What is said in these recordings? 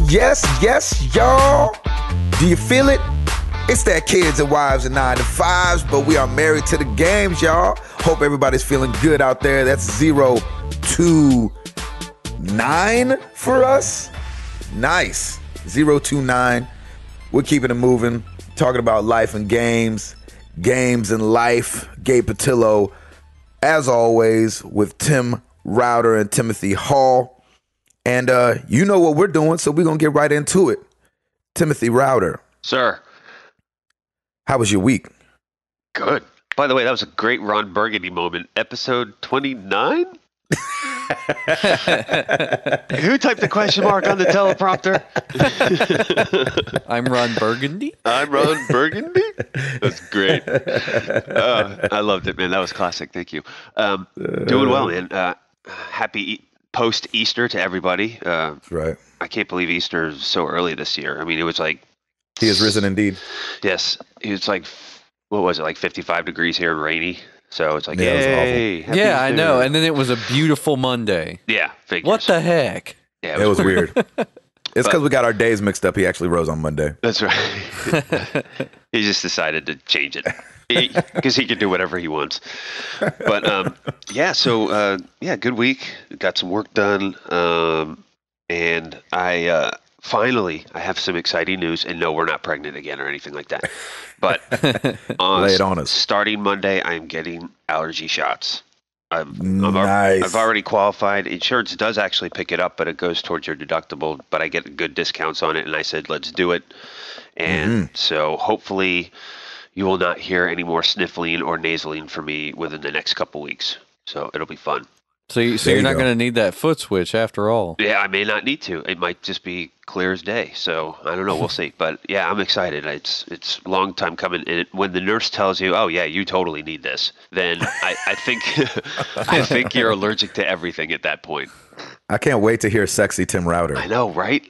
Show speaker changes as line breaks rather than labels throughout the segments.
Yes, y'all. Do you feel it? It's that kids and wives and 9 to 5s, but we are married to the games, y'all. Hope everybody's feeling good out there. That's 0 to 9 for us. Nice. 0 to 9. We're keeping it moving. Talking about life and games and life. Gabe Patillo, as always, with Tim Router and Timothy Hall. And you know what we're doing, so we're going to get right into it. Timothy Router.
Sir.
How was your week?
Good. By the way, that was a great Ron Burgundy moment. Episode 29? Who typed the question mark on the teleprompter?
I'm Ron Burgundy.
I'm Ron Burgundy? That's great. I loved it, man. That was classic. Thank you. Doing well, man. Happy post-Easter to everybody.
That's right.
I can't believe Easter is so early this year. I mean, it was like...
He is risen indeed.
Yes. It was like, what was it, like 55 degrees here and rainy? So it's like,
yeah,
yay.
Yeah, Easter. I know. And then it was a beautiful Monday.
Yeah, figures.
What the heck?
Yeah,
it was weird. It's because we got our days mixed up. He actually rose on Monday.
That's right. He just decided to change it because he can do whatever he wants. But yeah, so good week. Got some work done, and I finally I have some exciting news. And no, we're not pregnant again or anything like that. But
lay it on us.
Starting Monday, I'm getting allergy shots.
Nice.
I've already qualified. Insurance does actually pick it up, but it goes towards your deductible. But I get good discounts on it, and I said, let's do it. And so hopefully you will not hear any more sniffling or nasaling from me within the next couple weeks. So it'll be fun.
So you're not going to need that foot switch after all.
Yeah, I may not need to. It might just be clear as day. So I don't know. We'll see. But yeah, I'm excited. It's a long time coming. And when the nurse tells you, "Oh yeah, you totally need this," then I think I think you're allergic to everything at that point.
I can't wait to hear sexy Tim Router.
I know, right?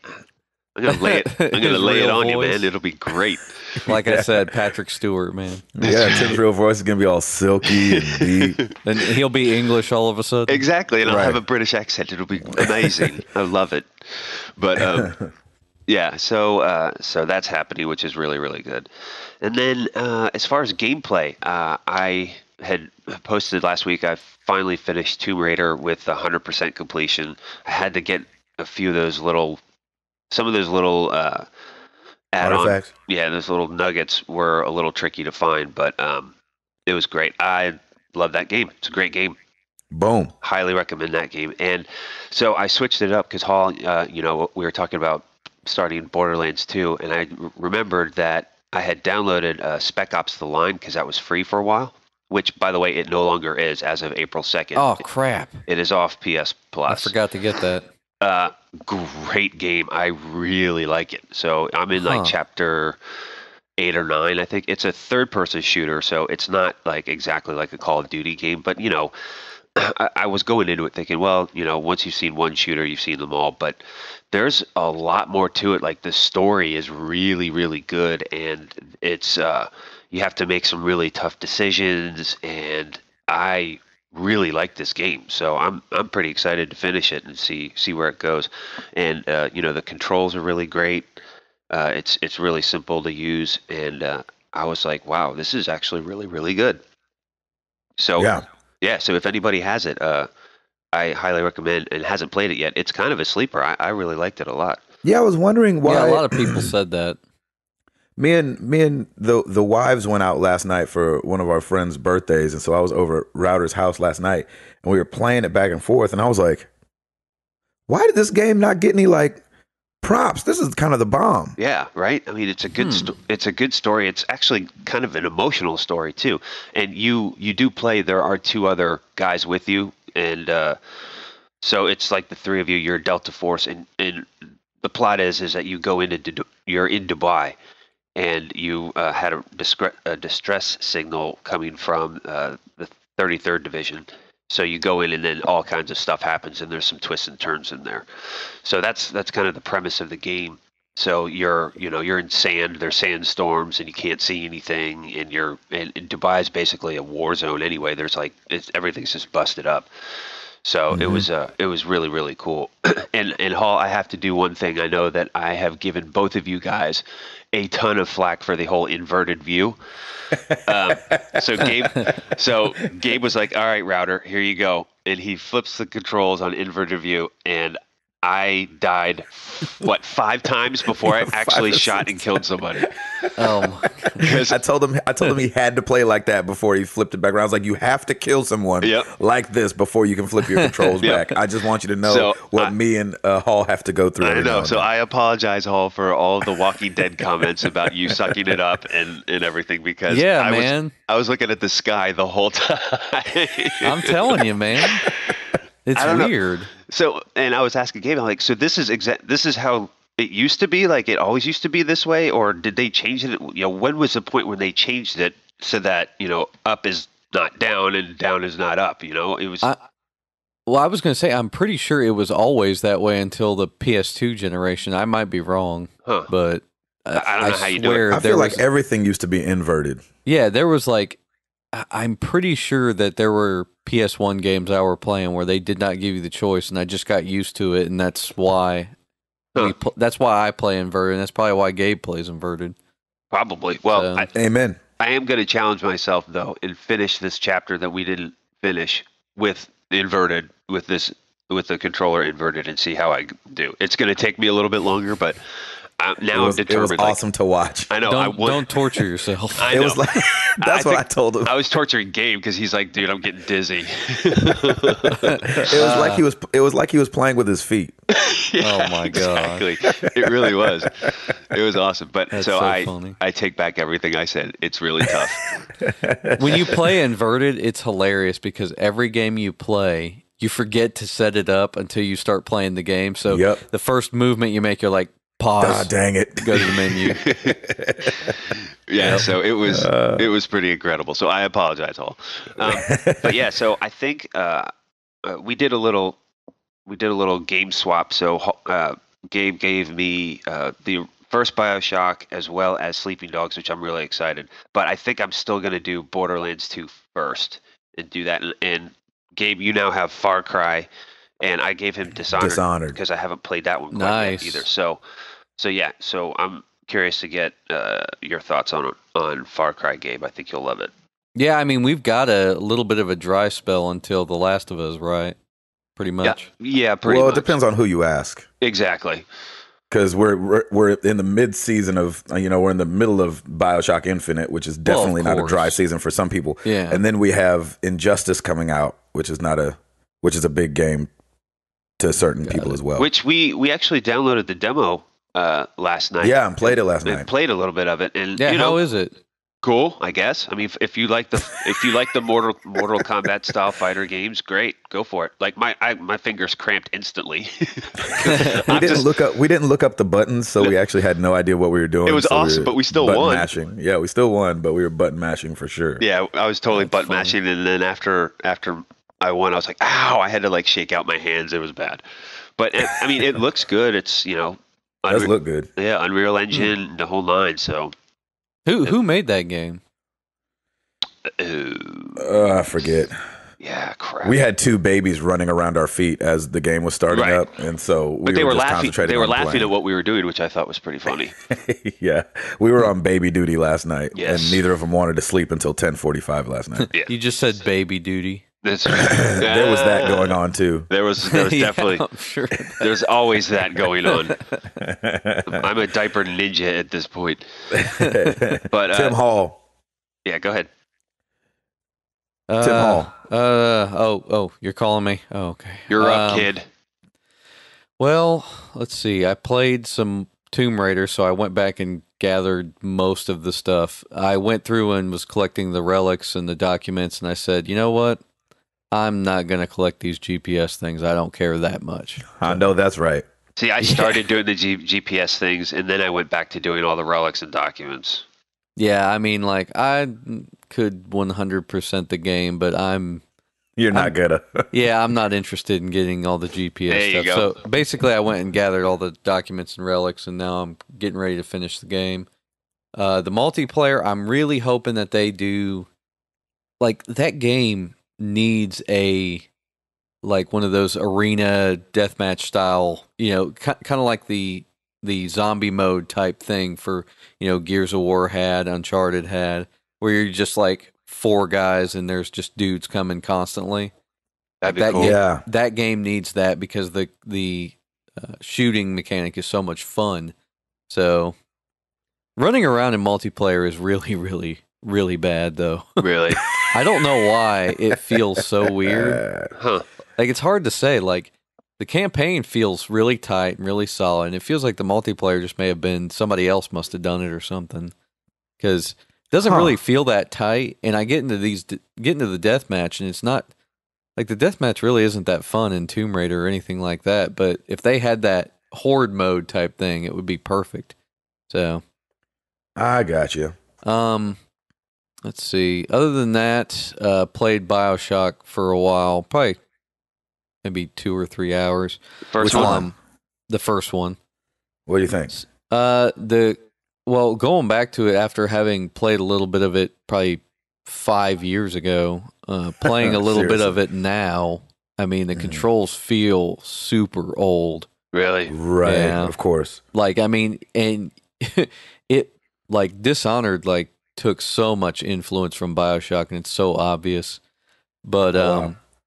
I'm gonna lay it. I'm gonna lay it on you, man. It'll be great.
Like I said, Patrick Stewart, man.
Yeah, Tim's real voice is gonna be all silky and deep.
And he'll be English all of a sudden.
Exactly, and I'll have a British accent. It'll be amazing. I love it. But yeah, so that's happening, which is really, really good. And then as far as gameplay, I had posted last week. I finally finished Tomb Raider with 100% completion. I had to get a few of those some of those little add-on,
artifacts.
Yeah, those little nuggets were a little tricky to find, but it was great. I love that game. It's a great game.
Boom.
Highly recommend that game. And so I switched it up because Hall, we were talking about starting Borderlands 2, and I remembered that I had downloaded Spec Ops: The Line because that was free for a while. Which, by the way, it no longer is as of April 2nd.
Oh crap!
It is off PS Plus.
I forgot to get that.
Great game. I really like it. So I'm in like chapter 8 or 9, I think. It's a third-person shooter, so it's not like exactly like a Call of Duty game. But I was going into it thinking, well, once you've seen one shooter, you've seen them all. But there's a lot more to it. Like the story is really, really good, and it's you have to make some really tough decisions. And I really like this game, so I'm pretty excited to finish it and see where it goes. And the controls are really great. It's really simple to use, and I was like, wow, this is actually really, really good. So yeah. So if anybody has it, I highly recommend, and hasn't played it yet. It's kind of a sleeper. I really liked it a lot.
Yeah, I was wondering why.
Yeah, a lot of people said that.
Me and the wives went out last night for one of our friends' birthdays, and so I was over at Router's house last night, and we were playing it back and forth, and I was like, why did this game not get any like props? This is kind of the bomb.
Yeah, right. I mean, it's a good it's a good story. It's actually kind of an emotional story too. And you do play. There are 2 other guys with you, and so it's like the 3 of you. You're Delta Force, and the plot is that you go you're in Dubai. And you had a distress signal coming from the 33rd Division. So you go in, and then all kinds of stuff happens, and there's some twists and turns in there. So that's kind of the premise of the game. So you're in sand. There's sandstorms, and you can't see anything. And Dubai is basically a war zone anyway. There's everything's just busted up. So it was really, really cool. And Hall, I have to do one thing. I know that I have given both of you guys a ton of flack for the whole inverted view. So Gabe was like, "All right, router, here you go," and he flips the controls on inverted view, and I died 5 times before I actually shot and killed somebody.
Oh my God.
I told him he had to play like that before he flipped it back around. I was like, you have to kill someone like this before you can flip your controls back. I just want you to know what me and Hall have to go through.
I know. So I apologize, Hall, for all the Walking Dead comments about you sucking it up and everything, because I was looking at the sky the whole time.
I'm telling you, man. It's weird.
So, and I was asking Gabe, I'm like, so this is how it used to be? Like it always used to be this way? Or did they change it? When was the point when they changed it so that, up is not down and down is not up? It was.
Well, I was going to say, I'm pretty sure it was always that way until the PS2 generation. I might be wrong, but
I don't know how you do it.
I feel like everything used to be inverted.
Yeah, there was I'm pretty sure that there were PS1 games I were playing where they did not give you the choice, and I just got used to it, and that's why that's why I play inverted, and that's probably why Gabe plays inverted.
Probably. Well,
amen.
I am going to challenge myself, though, and finish this chapter that we didn't finish with inverted, with the controller inverted, and see how I do. It's going to take me a little bit longer, but I'm determined.
It was awesome to watch.
I know.
Don't torture yourself.
I know.
It was like that's what I told him.
I was torturing Gabe because he's like, dude, I'm getting dizzy.
It was like he was playing with his feet.
Oh my god!
Exactly. It really was. It was awesome. But
That's
so
funny.
I take back everything I said. It's really tough.
When you play inverted, it's hilarious because every game you play, you forget to set it up until you start playing the game. So the first movement you make, you're like, pause.
Ah, dang it.
Go to the menu.
Yeah, so it was pretty incredible. So I apologize, all. But yeah, so I think we did a little game swap. So Gabe gave me the first BioShock as well as Sleeping Dogs, which I'm really excited. But I think I'm still going to do Borderlands 2 first and do that. And Gabe, you now have Far Cry, and I gave him Dishonored because I haven't played that one quite yet either. So yeah, so I'm curious to get your thoughts on Far Cry, Gabe. I think you'll love it.
Yeah, I mean, we've got a little bit of a dry spell until The Last of Us, right? Pretty much.
Yeah, pretty much.
Well, it depends on who you ask.
Exactly.
Because we're in the mid-season of, we're in the middle of BioShock Infinite, which is definitely not a dry season for some people.
Yeah.
And then we have Injustice coming out, which is a big game to certain people as well.
Which we actually downloaded the demo last night.
Yeah, and played it last night.
Played a little bit of it, and
how is it?
Cool, I guess. I mean, if you like the Mortal Kombat style fighter games, great, go for it. Like my fingers cramped instantly.
We didn't look up the buttons, so we actually had no idea what we were doing.
It was awesome, but we still won.
Mashing. Yeah, we still won, but we were button mashing for sure.
Yeah, I was totally button mashing, and then after I won, I was like, ow! I had to shake out my hands. It was bad, but I mean, it looks good. It's
it does look good.
Yeah, Unreal Engine, the whole nine. So.
Who made that game?
I forget.
Yeah, crap.
We had two babies running around our feet as the game was starting up, and so
they were laughing. They were laughing at what we were doing, which I thought was pretty funny.
Yeah, we were on baby duty last night,
yes.
And neither of them wanted to sleep until 10:45 last night.
Yeah.
You just said baby duty.
There was that going on too.
There was definitely.
I'm sure
there's always that going on. I'm a diaper ninja at this point. But
Tim Hall.
Yeah, go ahead.
Tim Hall.
You're calling me? Oh, okay.
You're up, kid.
Well, let's see. I played some Tomb Raider, so I went back and gathered most of the stuff. I went through and was collecting the relics and the documents, and I said, you know what? I'm not going to collect these GPS things. I don't care that much.
I know that's right.
See, I started doing the GPS things, and then I went back to doing all the relics and documents.
Yeah, I mean, I could 100% the game, but
You're not gonna.
Yeah, I'm not interested in getting all the GPS
there
stuff.
You go.
So basically, I went and gathered all the documents and relics, and now I'm getting ready to finish the game. The multiplayer, I'm really hoping that they do. That game needs a like one of those arena deathmatch style, kind of like the zombie mode type thing for, Gears of War had, Uncharted had, where you're just like 4 guys and there's just dudes coming constantly.
That'd be
that
cool.
Game, that game needs that because the shooting mechanic is so much fun. So running around in multiplayer is really, really, really bad, though.
Really?
I don't know why it feels so weird.
Huh.
Like, it's hard to say. Like, the campaign feels really tight and really solid, and it feels like the multiplayer just may have been somebody else must have done it or something. Because it doesn't really feel that tight, and I get into the deathmatch, and it's not like the deathmatch really isn't that fun in Tomb Raider or anything like that. But if they had that horde mode type thing, it would be perfect. So
I got you.
Let's see. Other than that, played BioShock for a while, probably maybe 2 or 3 hours.
First one?
The first one.
What do you think?
Going back to it after having played a little bit of it probably 5 years ago, playing a little bit of it now, I mean, the controls feel super old.
Really?
Right,
yeah.
Of course.
Like, I mean, and it, like, Dishonored, like, took so much influence from BioShock, and it's so obvious. But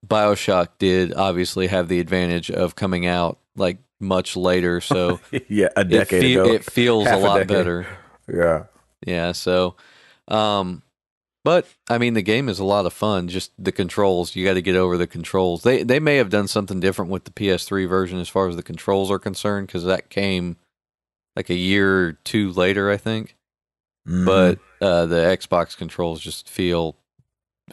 BioShock did obviously have the advantage of coming out, like, much later, so
yeah, a decade ago.
It feels a lot better.
Yeah.
Yeah, so but I mean the game is a lot of fun, just the controls, you got to get over the controls. They may have done something different with the PS3 version as far as the controls are concerned, cuz that came like a year or 2 later, I think. But the Xbox controls just feel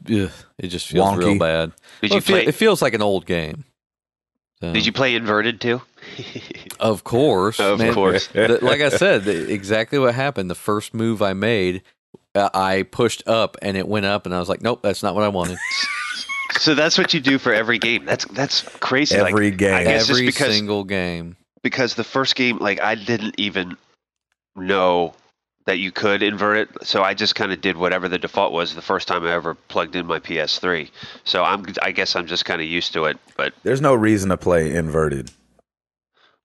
it just feels
wonky.
real bad. It feels like an old game. So.
Did you play inverted too?
Of course.
Of course.
Like I said, exactly what happened. The first move I made, I pushed up and it went up, and I was like, nope, that's not what I wanted.
So that's what you do for every game. That's crazy.
Every game.
I guess
every
just
single game.
Because the first game, like, I didn't even know that you could invert it, so I just kind of did whatever the default was the first time I ever plugged in my PS3. So I guess I'm just kind of used to it. But
there's no reason to play inverted.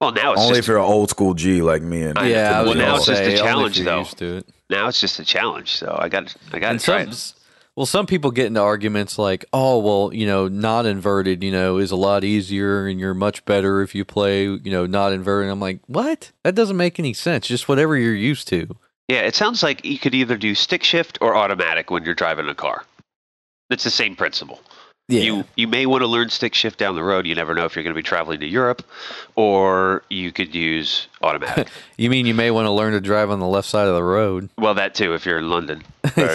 Well, now it's
only
just,
if you're an old school G like me. And
well, now it's just a challenge, though.
Used to it.
Now it's just a challenge, so I got to try it.
Well, some people get into arguments like, oh, well, not inverted, is a lot easier and you're much better if you play, not inverted. I'm like, what? That doesn't make any sense. Just whatever you're used to.
Yeah, it sounds like you could either do stick shift or automatic when you're driving a car. It's the same principle.
Yeah.
You may want to learn stick shift down the road. You never know if you're going to be traveling to Europe, or you could use automatic.
You mean you may want to learn to drive on the left side of the road?
Well, that too, if you're in London or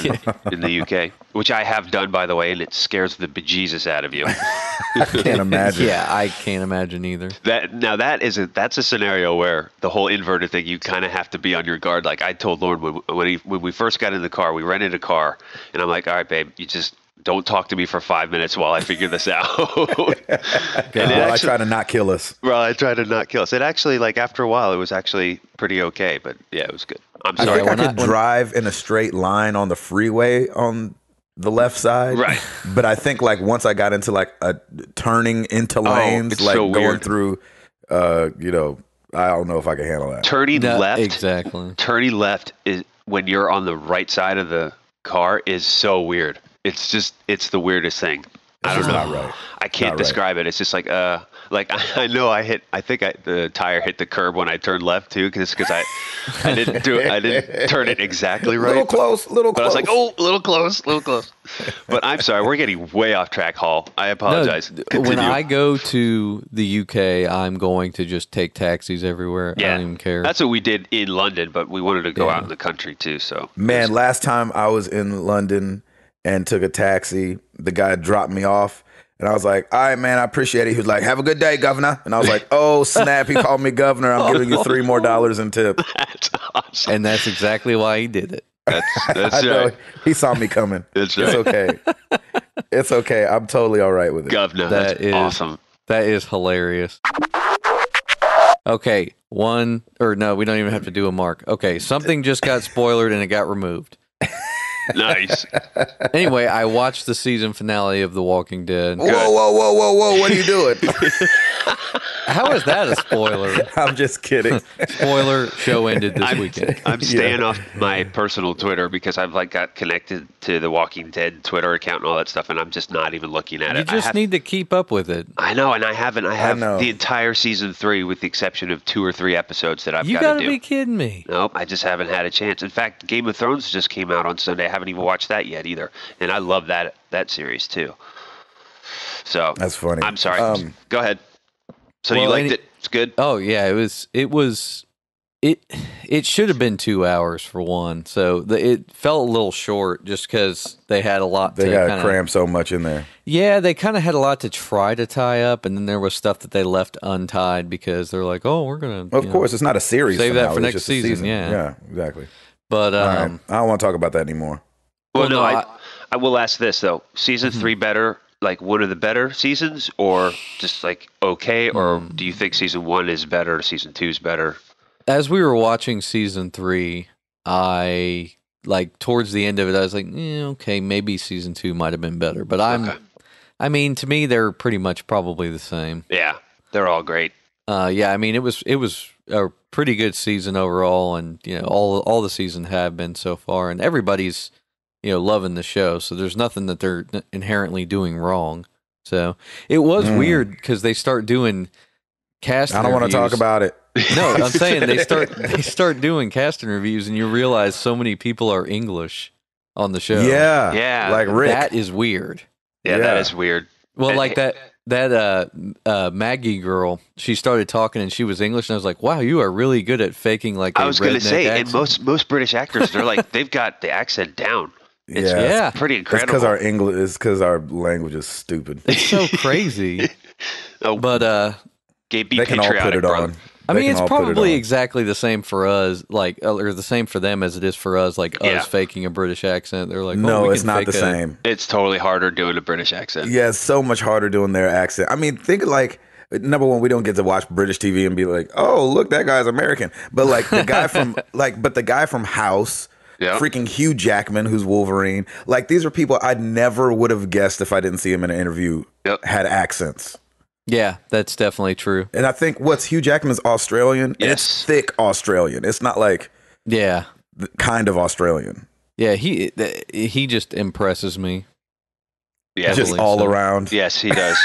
in the UK, which I have done, by the way, and it scares the bejesus out of you.
I can't imagine.
Yeah, I can't imagine either.
That's a scenario where the whole inverted thing, you kind of have to be on your guard. Like I told Lauren when we first got in the car, we rented a car, and I'm like, all right, babe, you just don't talk to me for 5 minutes while I figure this out.
I try to not kill us.
Well, I try to not kill us. It actually, like, after a while, it was actually pretty okay. But, yeah, it was good. I'm sorry.
I think I could drive in a straight line on the freeway on the left side.
Right.
But I think, like, once I got into, like, a turning into lanes,
it's
like,
so
going
weird.
Through, I don't know if I can handle that.
Turning left.
Exactly.
Turning left is when you're on the right side of the car is so weird. It's the weirdest thing. I don't know.
Not right.
I can't describe it. It's just like I know I think the tire hit the curb when I turned left too, because I didn't turn it exactly right.
Little close.
But I was like, oh, a little close. But I'm sorry, we're getting way off track, Hall. I apologize.
No, when I go to the UK, I'm going to just take taxis everywhere.
Yeah,
I don't even care.
That's what we did in London, but we wanted to go out in the country too. So
man, last time I was in London and took a taxi, the guy dropped me off, and I was like, all right, man, I appreciate it. He was like, have a good day, governor. And I was like, oh, snap, he called me governor. I'm giving you $3 more in tip.
That's awesome.
And that's exactly why he did it.
That's right.
He saw me coming.
That's right.
It's okay. It's okay. I'm totally all right with it.
Governor, that's awesome.
That is hilarious. Okay, we don't even have to do a mark. Okay, something just got spoilered and it got removed.
Nice.
Anyway, I watched the season finale of The Walking Dead.
Whoa! What are you doing?
How is that a spoiler?
I'm just kidding.
Spoiler: show ended this weekend.
I'm staying off my personal Twitter because I've got connected to the Walking Dead Twitter account and all that stuff, and I'm just not even looking at
You
it.
just need to keep up with it.
I know, and I haven't. I have
know.
the entire season 3, with the exception of 2 or 3 episodes that I've
You
got
gotta
to do.
be kidding me.
Nope, I just haven't had a chance. In fact, Game of Thrones just came out on Sunday. I haven't even watched that yet either, and I love that series too. So
That's funny.
I'm sorry. Go ahead. So you liked it? It's good.
Oh yeah, it should have been 2 hours for one. So it felt a little short just because they had a lot.
They got to cram so much in there.
Yeah, they kind of had a lot to try to tie up, and then there was stuff that they left untied because they're like, "Oh, we're gonna."
Of course, it's not a series.
Save
finale,
that for
it's
next
just a
season.
Yeah, exactly.
But
All right. I don't want to talk about that anymore.
Well, no, I will ask this though: season 3 better, like one of the better seasons, or just like okay, or do you think season 1 is better, season 2 is better?
as we were watching season 3, I like towards the end of it, I was like, okay, maybe season 2 might have been better. But I mean, to me, they're pretty much probably the same.
Yeah, they're all great.
Yeah, I mean, it was a pretty good season overall, and all the seasons have been so far, and everybody's loving the show. So there's nothing that they're inherently doing wrong. So it was weird because they start doing casting.
I don't want to talk about it.
No, I'm saying they start doing casting reviews, and you realize so many people are English on the show.
Yeah,
like Rick.
That is weird.
Yeah, that is weird.
Well, like that Maggie girl, she started talking and she was English, and I was like, "Wow, you are really good at faking like."
I was going to say,
accent.
and most British actors, they're like they've got the accent down. It's pretty incredible.
It's because our language is stupid.
It's so crazy. But
Gabe, be
they can all put it
brother.
on.
I mean, it's probably
on.
exactly the same for us, like, or the same for them as it is for us, like us faking a British accent. They're like,
no, it's not the same.
It's totally harder doing a British accent.
Yeah, it's so much harder doing their accent. I mean, think like, number one, we don't get to watch British TV and be like, oh, look, that guy's American. But like the guy from the guy from House, freaking Hugh Jackman, who's Wolverine. Like these are people I never would have guessed if I didn't see him in an interview had accents.
Yeah, that's definitely true.
And I think Hugh Jackman's Australian.
Yes.
It's thick Australian. It's not like kind of Australian.
Yeah, he just impresses me.
Yeah,
just all around.
Yes, he does.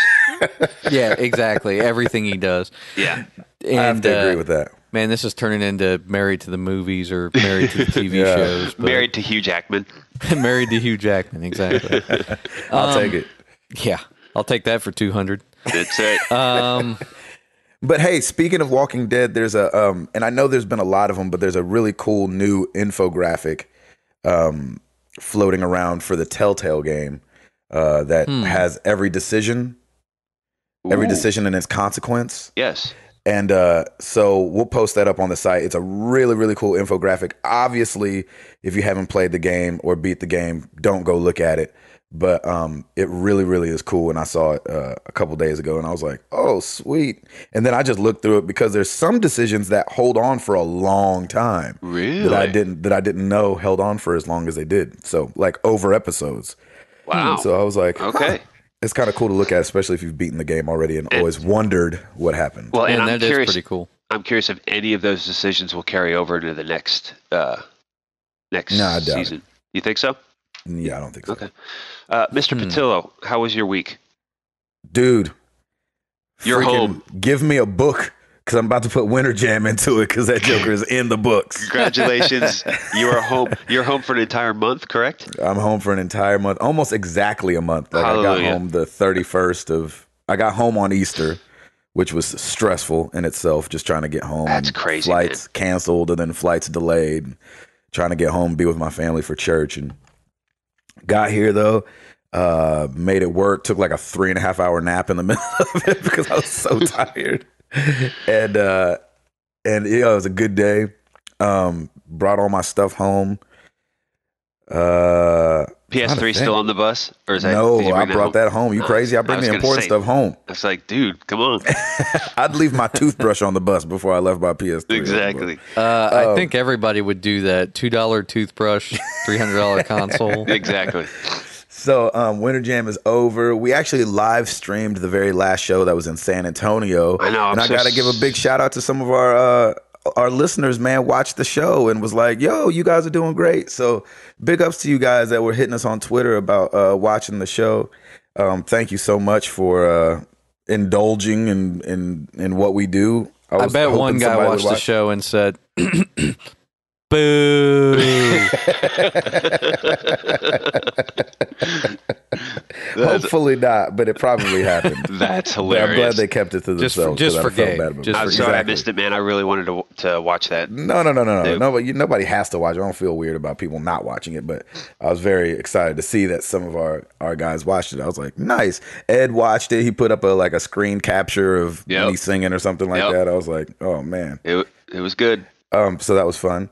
Yeah, exactly. Everything he does.
Yeah,
and,
I have to agree with that.
Man, this is turning into Married to the Movies or Married to the TV shows. But
Married to Hugh Jackman.
Married to Hugh Jackman, exactly.
I'll take it.
Yeah, I'll take that for 200.
That's it.
But hey, speaking of Walking Dead, there's a and I know there's been a lot of them, but there's a really cool new infographic floating around for the Telltale game that has every decision and its consequence.
Yes.
And so we'll post that up on the site. It's a really, really cool infographic. Obviously, if you haven't played the game or beat the game, don't go look at it. But it really, really is cool. And I saw it a couple days ago, and I was like, "Oh, sweet!" And then I just looked through it because there's some decisions that hold on for a long time.
Really?
That I didn't know held on for as long as they did. So like over episodes.
Wow.
So I was like,
okay.
It's kind of cool to look at, especially if you've beaten the game already and always wondered what happened.
Well, and I'm
that
curious,
is pretty cool.
I'm curious if any of those decisions will carry over into the next season. You think so?
Yeah, I don't think so.
Okay. Mr. Patillo, how was your week?
Dude,
You're home.
Give me a book because I'm about to put Winter Jam into it because that Joker is in the books.
Congratulations. You are home. You're home for an entire month, correct?
I'm home for an entire month, almost exactly a month. Like
Hallelujah.
I got home the 31st I got home on Easter, which was stressful in itself, just trying to get home.
That's
and
crazy,
Flights canceled and then flights delayed. Trying to get home, be with my family for church. And got here, though, made it work. Took like a 3.5 hour nap in the middle of it because I was so tired. And it was a good day. Brought all my stuff home.
PS3 still on the bus, or is that?
No,
did you
I
bring
brought that home. You crazy? I bring the important stuff home.
I was like, dude, come on.
I'd leave my toothbrush on the bus before I left my PS3.
Exactly.
I think everybody would do that. $2 toothbrush, $300 console.
Exactly.
So Winter Jam is over. We actually live streamed the very last show that was in San Antonio.
I know.
And I got to give a big shout out to some of our listeners, man. Watched the show and was like, yo, you guys are doing great. So big ups to you guys that were hitting us on Twitter about watching the show. Thank you so much for indulging in what we do.
I bet one guy watched the show and said, boo.
Hopefully not, but it probably happened.
That's hilarious.
I'm glad they kept it to themselves.
Just for Gabe.
I'm sorry I missed it, man. I really wanted to watch that.
No. Nobody has to watch it. I don't feel weird about people not watching it, but I was very excited to see that some of our guys watched it. I was like, nice. Ed watched it. He put up a screen capture of me singing or something like that. I was like, oh man,
it was good.
So that was fun.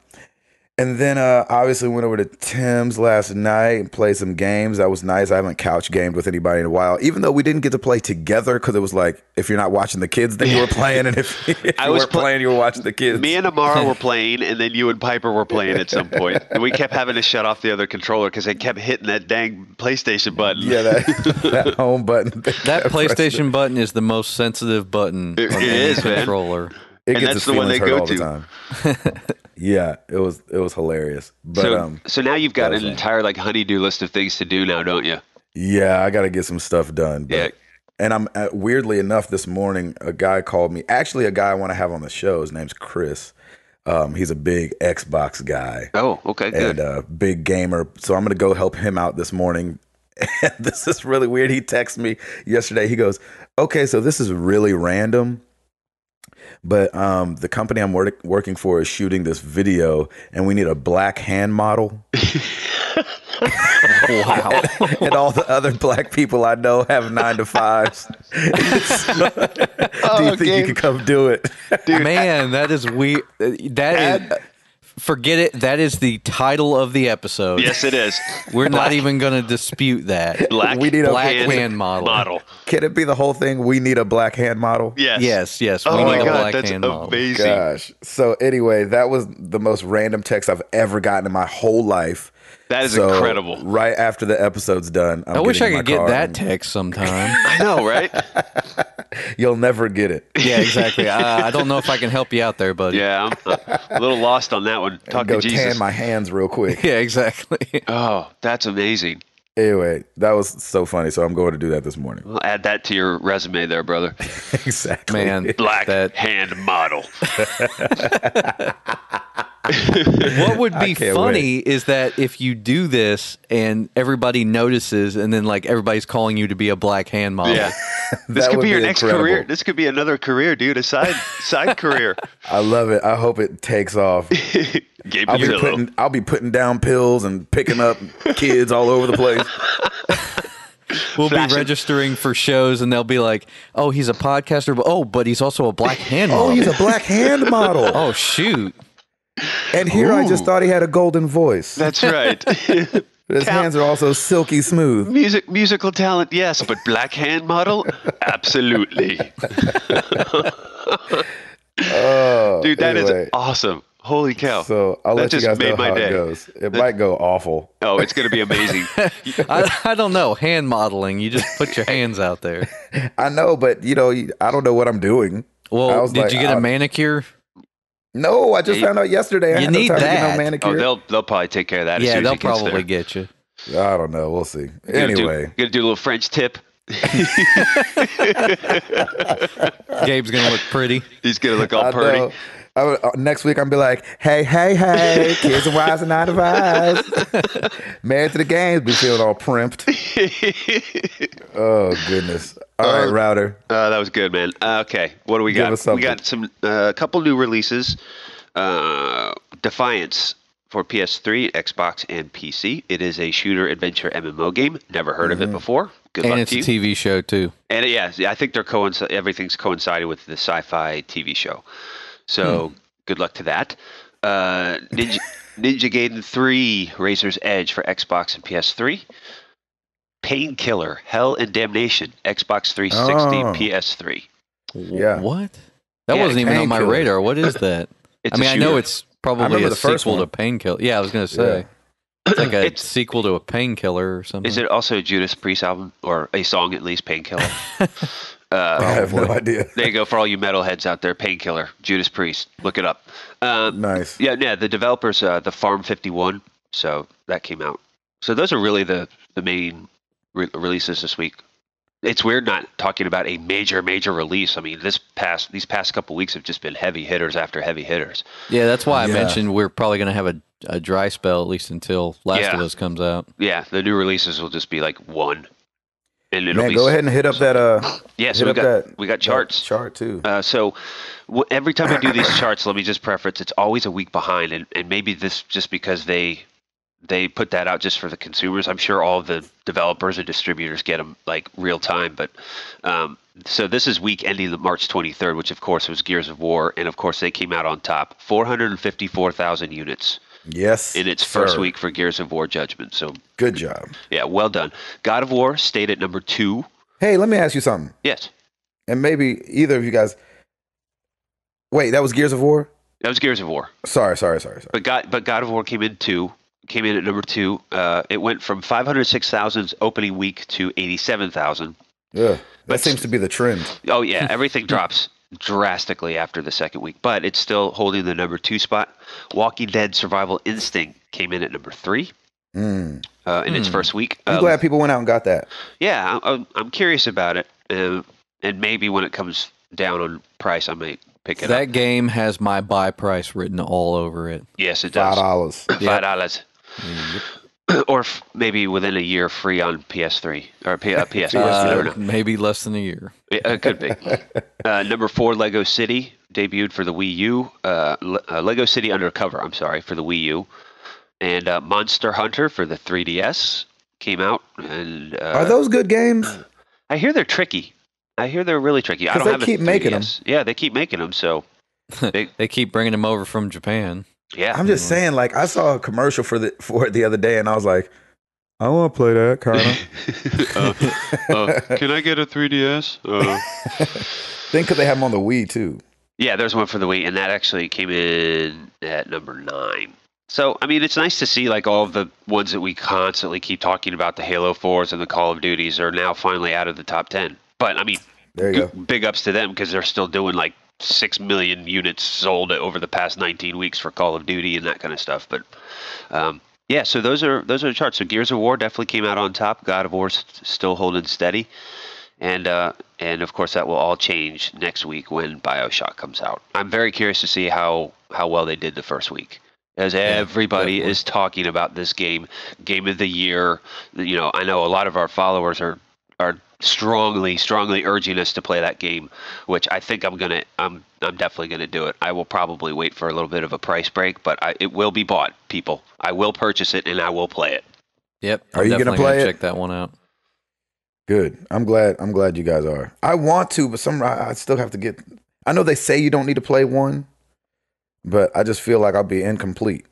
And then obviously went over to Tim's last night and played some games. That was nice. I haven't couch gamed with anybody in a while, even though we didn't get to play together because it was like, if you're not watching the kids, then you were playing. And if you weren't playing, you were watching the kids.
Me and Amara were playing, and then you and Piper were playing at some point. And we kept having to shut off the other controller because they kept hitting that dang PlayStation button.
Yeah, that home button.
That PlayStation button is the most sensitive button on any controller.
It gets that's the one they go to. The yeah, it was hilarious. But
so now you've got an entire honey-do list of things to do now, don't you?
Yeah, I got to get some stuff done. But,
yeah.
And I'm weirdly enough, this morning a guy called me. Actually, a guy I want to have on the show. His name's Chris. He's a big Xbox guy.
Oh, okay, good.
And big gamer. So I'm going to go help him out this morning. And this is really weird. He texted me yesterday. He goes, "Okay, so this is really random. But the company I'm working for is shooting this video, and we need a black hand model."
Wow.
And all the other black people I know have 9-to-5s. Do you think you could come do it?
Dude, man, that is weird. Forget it. That is the title of the episode.
Yes, it is.
We're not even going to dispute that.
We need a
black hand model.
Can it be the whole thing? We need a black hand model?
Yes.
Yes.
Oh
we need
my God,
a black
that's
hand
amazing.
model.
Gosh. So anyway, that was the most random text I've ever gotten in my whole life.
That is incredible.
Right after the episode's done,
I wish I could get that text sometime.
I know, right?
You'll never get it.
Yeah, exactly. I don't know if I can help you out there, buddy.
Yeah, I'm a little lost on that one. Talk to Jesus.
Tan my hands real quick.
Yeah, exactly.
Oh, that's amazing.
Anyway, that was so funny. So I'm going to do that this morning.
I'll add that to your resume there, brother.
Exactly.
Man,
black hand model.
What would be funny is that if you do this and everybody notices and then everybody's calling you to be a black hand model.
Yeah. This could be your next career. This could be another career, dude. A side career.
I love it. I hope it takes off.
Gabe
I'll be putting down pills and picking up kids all over the place.
We'll be registering for shows, and they'll be like, "Oh, he's a podcaster, but he's also a black hand model."
Oh, he's a black hand model.
Oh, shoot.
And here I just thought he had a golden voice.
That's right.
His hands are also silky smooth.
Musical talent, yes, but black hand model, absolutely. Dude, that is awesome. Holy cow.
So I'll let you guys know how it goes. It might go awful.
Oh, it's going to be amazing.
I don't know. Hand modeling. You just put your hands out there.
I know, but, I don't know what I'm doing.
Well, did you get a manicure?
No, I just found out yesterday. I
had no time to get
no manicure.
Oh, they'll probably take care of that.
Yeah, they'll probably get you.
I don't know. We'll see. Anyway.
Gonna do a little French tip.
Gabe's going to look pretty.
He's going to look all pretty.
Next week, I'm be like, hey, kids and wives and 9-to-5s. Married to the games, be feeling all primped. Oh, goodness. All right, Router.
That was good, man. Okay, what do we got? We got a couple new releases. Defiance for PS3, Xbox, and PC. It is a shooter adventure MMO game. Never heard of it before. Good luck to you.
And it's a TV show, too.
And I think everything's coincided with the sci-fi TV show. So good luck to that. Ninja Gaiden 3, Razor's Edge for Xbox and PS3. Painkiller, Hell and Damnation, Xbox 360, PS3.
Yeah.
What? That
Yeah,
wasn't even on my
Painkiller.
radar. What is that?
It's
I mean,
a
I know
shooter.
it's probably
remember
a
the first
sequel to
one.
Painkiller. Yeah, I was going to say. It's like a
It's-
sequel to a Painkiller or something.
Is it also a Judas Priest album, or a song at least, Painkiller?
I have no idea.
There you go for all you metalheads out there. Painkiller, Judas Priest. Look it up.
Nice.
Yeah. The developers, the Farm 51. So that came out. So those are really the main releases this week. It's weird not talking about a major release. I mean, these past couple weeks have just been heavy hitters after heavy hitters.
Yeah, that's why I
Yeah.
mentioned we're probably going to have a dry spell at least until Last of Us comes out.
Yeah, the new releases will just be like one. And it'll
Man,
be
go ahead and hit up that.
Yeah, so
hit up
we got charts.
that chart too.
So every time I do these charts, let me just preface, it's always a week behind, and maybe this just because they put that out just for the consumers. I'm sure all of the developers and distributors get them like real time, but so this is week ending the March 23rd, which of course was Gears of War, and of course they came out on top, 454,000 units
Yes.
in its first
sir.
week for Gears of War Judgment. So
Good job.
yeah, well done. God of War stayed at number 2.
Hey, let me ask you something.
Yes,
And maybe either of you guys. Wait, that was Gears of War?
that was Gears of War.
Sorry.
But God of War came in at number 2. It went from 506,000's opening week to 87,000.
Yeah. That
But-
seems to be the trend.
Oh yeah, everything drops drastically after the second week, but it's still holding the number 2 spot. Walking Dead: Survival Instinct came in at number 3 in its first week.
I'm glad people went out and got that.
Yeah, I'm curious about it, and maybe when it comes down on price, I might pick it
That
up.
game has my buy price written all over it.
Yes, it does.
$5.
$5. Or maybe within a year free on PS3 or PS. I don't know.
Maybe less than a year.
It could be. Number 4, Lego City debuted for the Wii U. Lego City Undercover, I'm sorry, for the Wii U. And Monster Hunter for the 3DS came out. And
Are those good games?
I hear they're tricky. I hear they're really tricky. I
'Cause
don't
they
have a
keep making
3DS. Yeah, they keep making them. So,
They keep bringing them over from Japan.
yeah.
I'm just saying, like, I saw a commercial for it the other day, and I was like, I want to play that, kind of.
Can I get a 3DS?
Think because they have them on the Wii, too.
Yeah, there's one for the Wii, and that actually came in at number 9. So, I mean, it's nice to see, like, all of the ones that we constantly keep talking about, the Halo 4s and the Call of Duties, are now finally out of the top 10. But, I mean,
There you go.
big ups to them because they're still doing, like, 6 million units sold over the past 19 weeks for Call of Duty and that kind of stuff. But, yeah, so those are the charts. So Gears of War definitely came out on top. God of War's still holding steady. And of course, that will all change next week when BioShock comes out. I'm very curious to see how well they did the first week, as everybody
definitely.
is talking about this game of the year. You know, I know a lot of our followers are strongly urging us to play that game, which I think I'm definitely gonna do it. I will probably wait for a little bit of a price break, but it will be bought, people. I will purchase it and I will play it.
Yep.
Are you gonna
definitely
play it?
check that one out.
Good. I'm glad you guys are. I want to, but I still have to get. I know they say you don't need to play one, but I just feel like I'll be incomplete.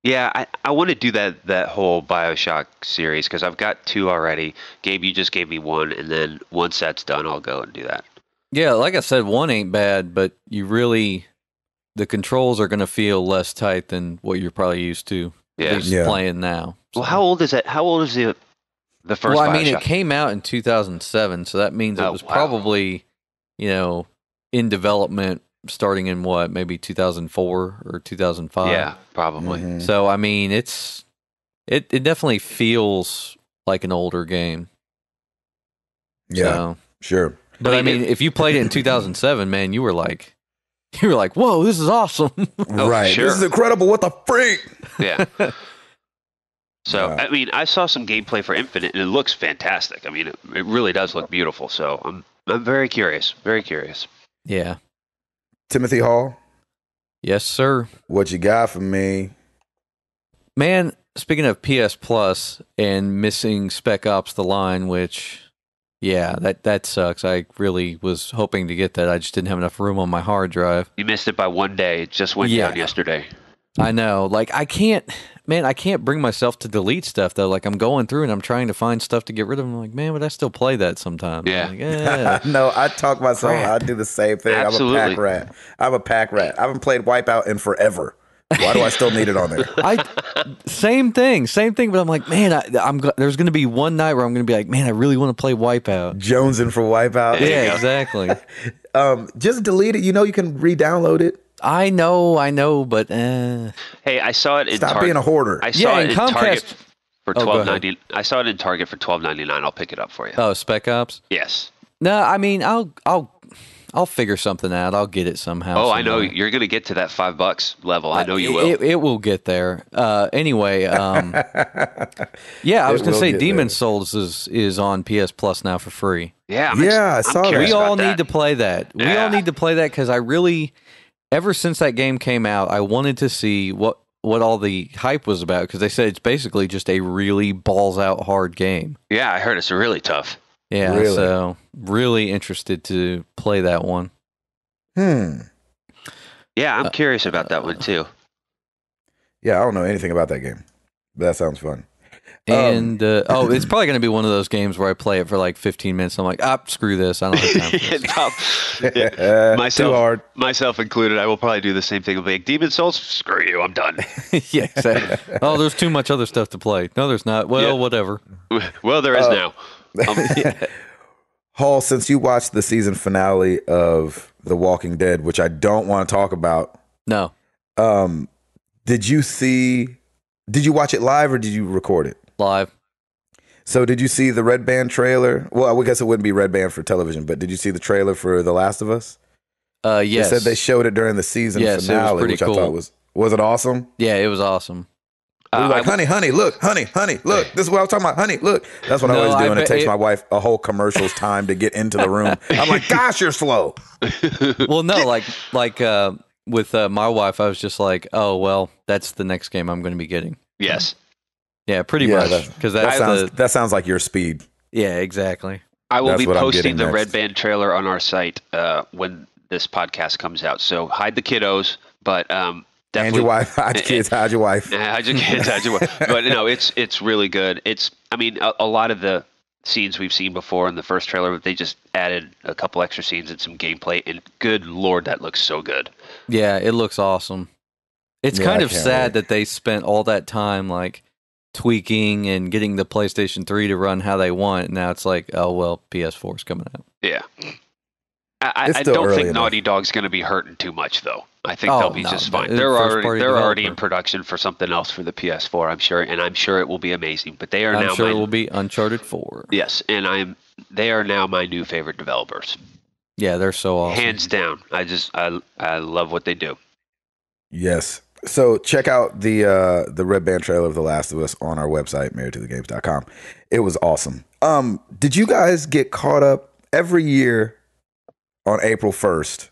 Yeah, I want to do that whole BioShock series because I've got 2 already. Gabe, you just gave me 1, and then once that's done, I'll go and do that.
Yeah, like I said, 1 ain't bad, but the controls are going to feel less tight than what you're probably used to
Yeah.
at least
Yeah.
playing now.
Well, how old is that? How old is the first
Well, I mean,
BioShock?
it came out in 2007, so that means it
Oh,
was
wow.
probably, in development starting in what, maybe 2004 or 2005.
Yeah, probably.
Mhm.
So I mean, it definitely feels like an older game.
Yeah,
So,
sure.
but
I
I
mean,
mean, if you played it in 2007, man, you were like, whoa, this is awesome.
Right.
sure.
This is incredible. What the freak?
Yeah. So,
Yeah.
I mean, I saw some gameplay for Infinite, and it looks fantastic. I mean, it really does look beautiful. So, I'm very curious. Very curious.
Yeah.
Timothy Hall,
Yes, sir.
what you got for me?
Man, speaking of PS Plus and missing Spec Ops: The Line, which, yeah, that sucks. I really was hoping to get that. I just didn't have enough room on my hard drive.
You missed it by 1 day. It just went
Yeah.
down yesterday.
I know. Like, I can't bring myself to delete stuff, though. Like, I'm going through and I'm trying to find stuff to get rid of. I'm like, man, but I still play that sometimes.
Yeah.
Like,
No, I talk myself.
Crap.
I do the same thing.
Absolutely.
I'm a pack rat. I haven't played Wipeout in forever. Why do I still need it on there?
Same thing. But I'm like, man, there's going to be one night where I'm going to be like, man, I really want to play Wipeout.
Jonesing for Wipeout.
Yeah, exactly.
Just delete it. You know you can re-download it.
I know, but
Hey, I saw it in
Stop being a hoarder.
I saw it in
Comcast-
Target for
go ahead.
$12.90. I saw it in Target for $12.99. I'll pick it up for you.
Oh, Spec Ops?
Yes.
No, I mean, I'll figure something out. I'll get it somehow.
Oh, I know
somewhere.
you're going to get to that $5 level. I know you will.
It will get there. Anyway, yeah, I was going to say Demon's Souls is on PS Plus now for free.
Yeah,
I saw that.
curious
We all
about that.
need to play that. We all need to play that because I really, ever since that game came out, I wanted to see what all the hype was about because they said it's basically just a really balls out hard game.
Yeah, I heard it's really tough.
Yeah,
Really?
so really interested to play that one.
Yeah, I'm curious about that one too.
Yeah, I don't know anything about that game. But that sounds fun.
And it's probably going to be one of those games where I play it for like 15 minutes. I'm like, screw this. I don't have time for this.
Too hard.
Myself included, I will probably do the same thing. I'll be like, Demon Souls, screw you, I'm done.
Yeah, exactly. Oh, there's too much other stuff to play. No, there's not. Well,
Yeah.
whatever.
Well, there is now.
Hall, since you watched the season finale of The Walking Dead, which I don't want to talk about,
No.
did you watch it live or did you record it?
Live.
So did you see the Red Band trailer? Well, I guess it wouldn't be Red Band for television, but did you see the trailer for The Last of Us?
Yes.
They said they showed it during the season
Yes, it was
finale,
pretty
which I
cool.
thought was it awesome?
Yeah, it was awesome.
We were like, honey, look, honey, look. This is what I was talking about, honey, look. That's what I always do, and it takes my wife a whole commercial's time to get into the room. I'm like, gosh, you're slow.
Well, no, like with my wife, I was just like, oh, well, that's the next game I'm going to be getting.
Yes.
Yeah, pretty much. Because
That sounds like your speed.
Yeah, exactly.
I will
That's
be
what I'm
posting
getting
the
next.
Red Band trailer on our site when this podcast comes out. So hide the kiddos, but
And
definitely
your wife, hide your kids, hide your wife.
hide your kids, hide your wife. But no, it's really good. I mean, a lot of the scenes we've seen before in the first trailer, but they just added a couple extra scenes and some gameplay. And good Lord, that looks so good.
Yeah, it looks awesome. It's
Yeah,
kind
I
of
can't
sad
wait.
that they spent all that time like tweaking and getting the PlayStation 3 to run how they want. Now it's like, oh, well, PS4's coming out.
Yeah. I
It's still
don't
early
think
enough.
Naughty Dog's going to be hurting too much, though. I think
Oh,
they'll be
no,
just
no,
fine.
it's
They're
first-party
already in
developer.
production for something else for the PS4. I'm sure, and I'm sure it will be amazing. But they are
I'm
now
sure
my,
it will be Uncharted 4.
yes, and they are now my new favorite developers,
Yeah, they're so awesome.
hands down. I love what they do.
Yes. So check out the Red Band trailer of The Last of Us on our website, marriedtothegames.com. It was awesome. Did you guys get caught up every year on April 1st?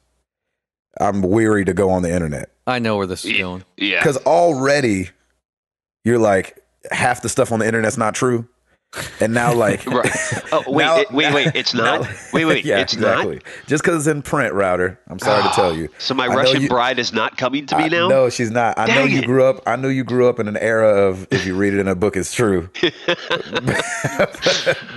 I'm weary to go on the internet
I know where this is going.
Yeah,
because already you're like half the stuff on the internet's not true. And now, like,
right. Oh, wait,
now-
wait, it's not.
now-
Wait,
yeah,
it's
exactly. Just because it's in print, Router. I'm sorry to tell you.
So my
I know
Russian
you-
bride is not coming to me now.
No, she's not. I know
Dang
you
it.
grew up. I know you grew up in an era of if you read it in a book, it's true.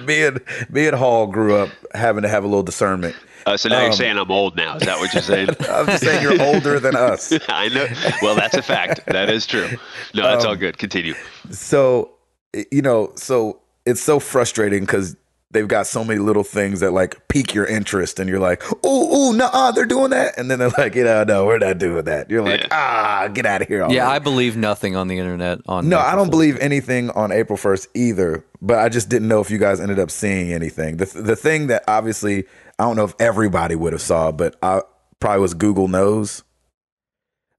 me and Hall grew up having to have a little discernment.
So now you're saying I'm old now. Is that what you're saying?
I'm just saying you're older than us.
I know. Well, that's a fact. That is true. No, that's all good. Continue.
So, so it's so frustrating because they've got so many little things that like pique your interest, and you're like, ooh, nah, they're doing that, and then they're like, no, we're not doing that. You're like, get out of here. Already.
Yeah, I believe nothing on the internet. On
No,
April
I don't
Fool's.
believe anything on April 1st either, but I just didn't know if you guys ended up seeing anything. The thing that obviously, I don't know if everybody would have saw, but I probably was Google Knows.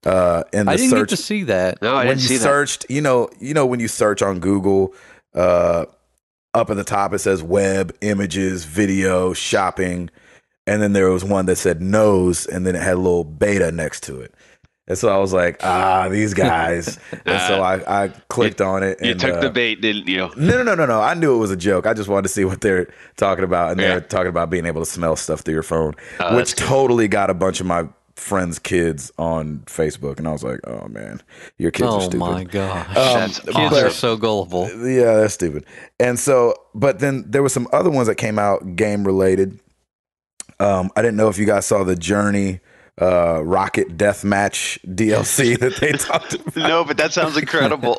In the
I didn't
search,
get to see that.
No, I
when
didn't
you
see that.
searched, you know, when you search on Google, up at the top it says web, images, video, shopping, and then there was one that said Knows, and then it had a little beta next to it. And so I was like, these guys. And so I clicked on it.
You
and,
took the bait, didn't you?
No. I knew it was a joke. I just wanted to see what they're talking about. And
Yeah.
they're talking about being able to smell stuff through your phone,
Oh,
which
that's good.
totally got a bunch of my friends' kids on Facebook, and I was like, "Oh man, your kids are stupid."
Oh my gosh,
That's
kids
awesome.
are so gullible.
Yeah, that's stupid. And so, but then there were some other ones that came out game related. I didn't know if you guys saw the Journey Rocket Deathmatch DLC that they talked about.
No, but that sounds incredible.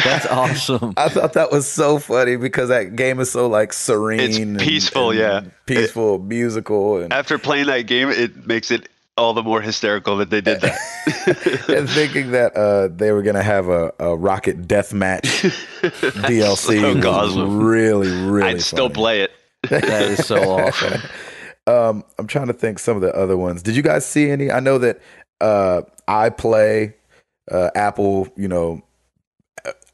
That's awesome.
I thought that was so funny because that game is so like serene,
It's peaceful,
and peaceful, musical, and
After playing that game, it makes it all the more hysterical that they did that.
and thinking that they were gonna have a Rocket Deathmatch DLC
so
was
awesome.
really
I'd still
funny.
play it.
That is so awesome.
I'm trying to think some of the other ones. Did you guys see any? I know that iPlay, Apple,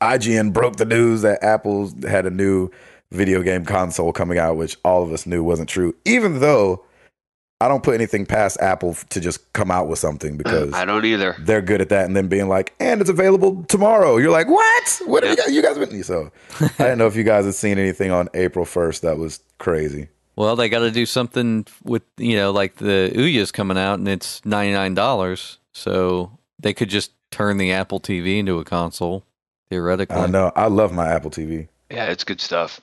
IGN broke the news that Apple had a new video game console coming out, which all of us knew wasn't true. Even though I don't put anything past Apple to just come out with something because
I don't either.
they're good at that, and then being like, and it's available tomorrow. You're like, what? What have you guys been? So I didn't know if you guys had seen anything on April 1st that was crazy.
Well, they got to do something with, like the Ouya's coming out and it's $99. So they could just turn the Apple TV into a console, theoretically.
I know. I love my Apple TV.
Yeah, it's good stuff.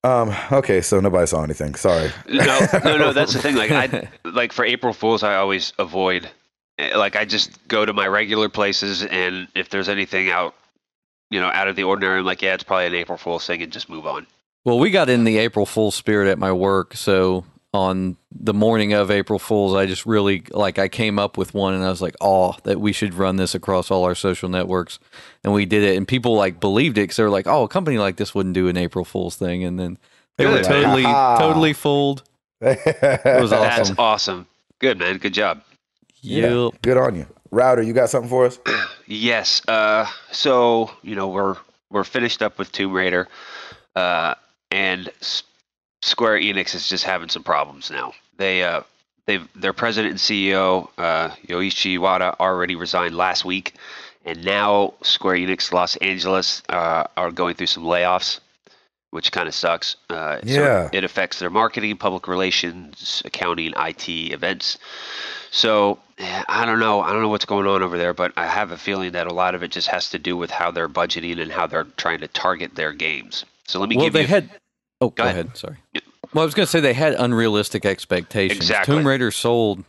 Okay, so nobody saw anything. Sorry.
No. That's the thing. Like for April Fools, I always avoid. Like I just go to my regular places, and if there's anything out of the ordinary, I'm like, yeah, it's probably an April Fool's thing, and just move on.
Well, we got in the April Fool's spirit at my work. So on the morning of April Fool's, I just really, I came up with one and I was like, that we should run this across all our social networks. And we did it. And people believed it because they were like, a company like this wouldn't do an April Fool's thing. And then they were totally fooled. It was awesome.
That's awesome. Good, man. Good job.
Yep.
Yeah, good on you. Router, you got something for us?
Yes. So, we're finished up with Tomb Raider. And Square Enix is just having some problems now. Their president and CEO Yoichi Wada already resigned last week, and now Square Enix Los Angeles are going through some layoffs, which kind of sucks. So it affects their marketing, public relations, accounting, IT, events. So I don't know what's going on over there, but I have a feeling that a lot of it just has to do with how they're budgeting and how they're trying to target their games. So let me give you.
Go ahead. Sorry. Well, I was going to say they had unrealistic expectations.
Exactly.
Tomb Raider sold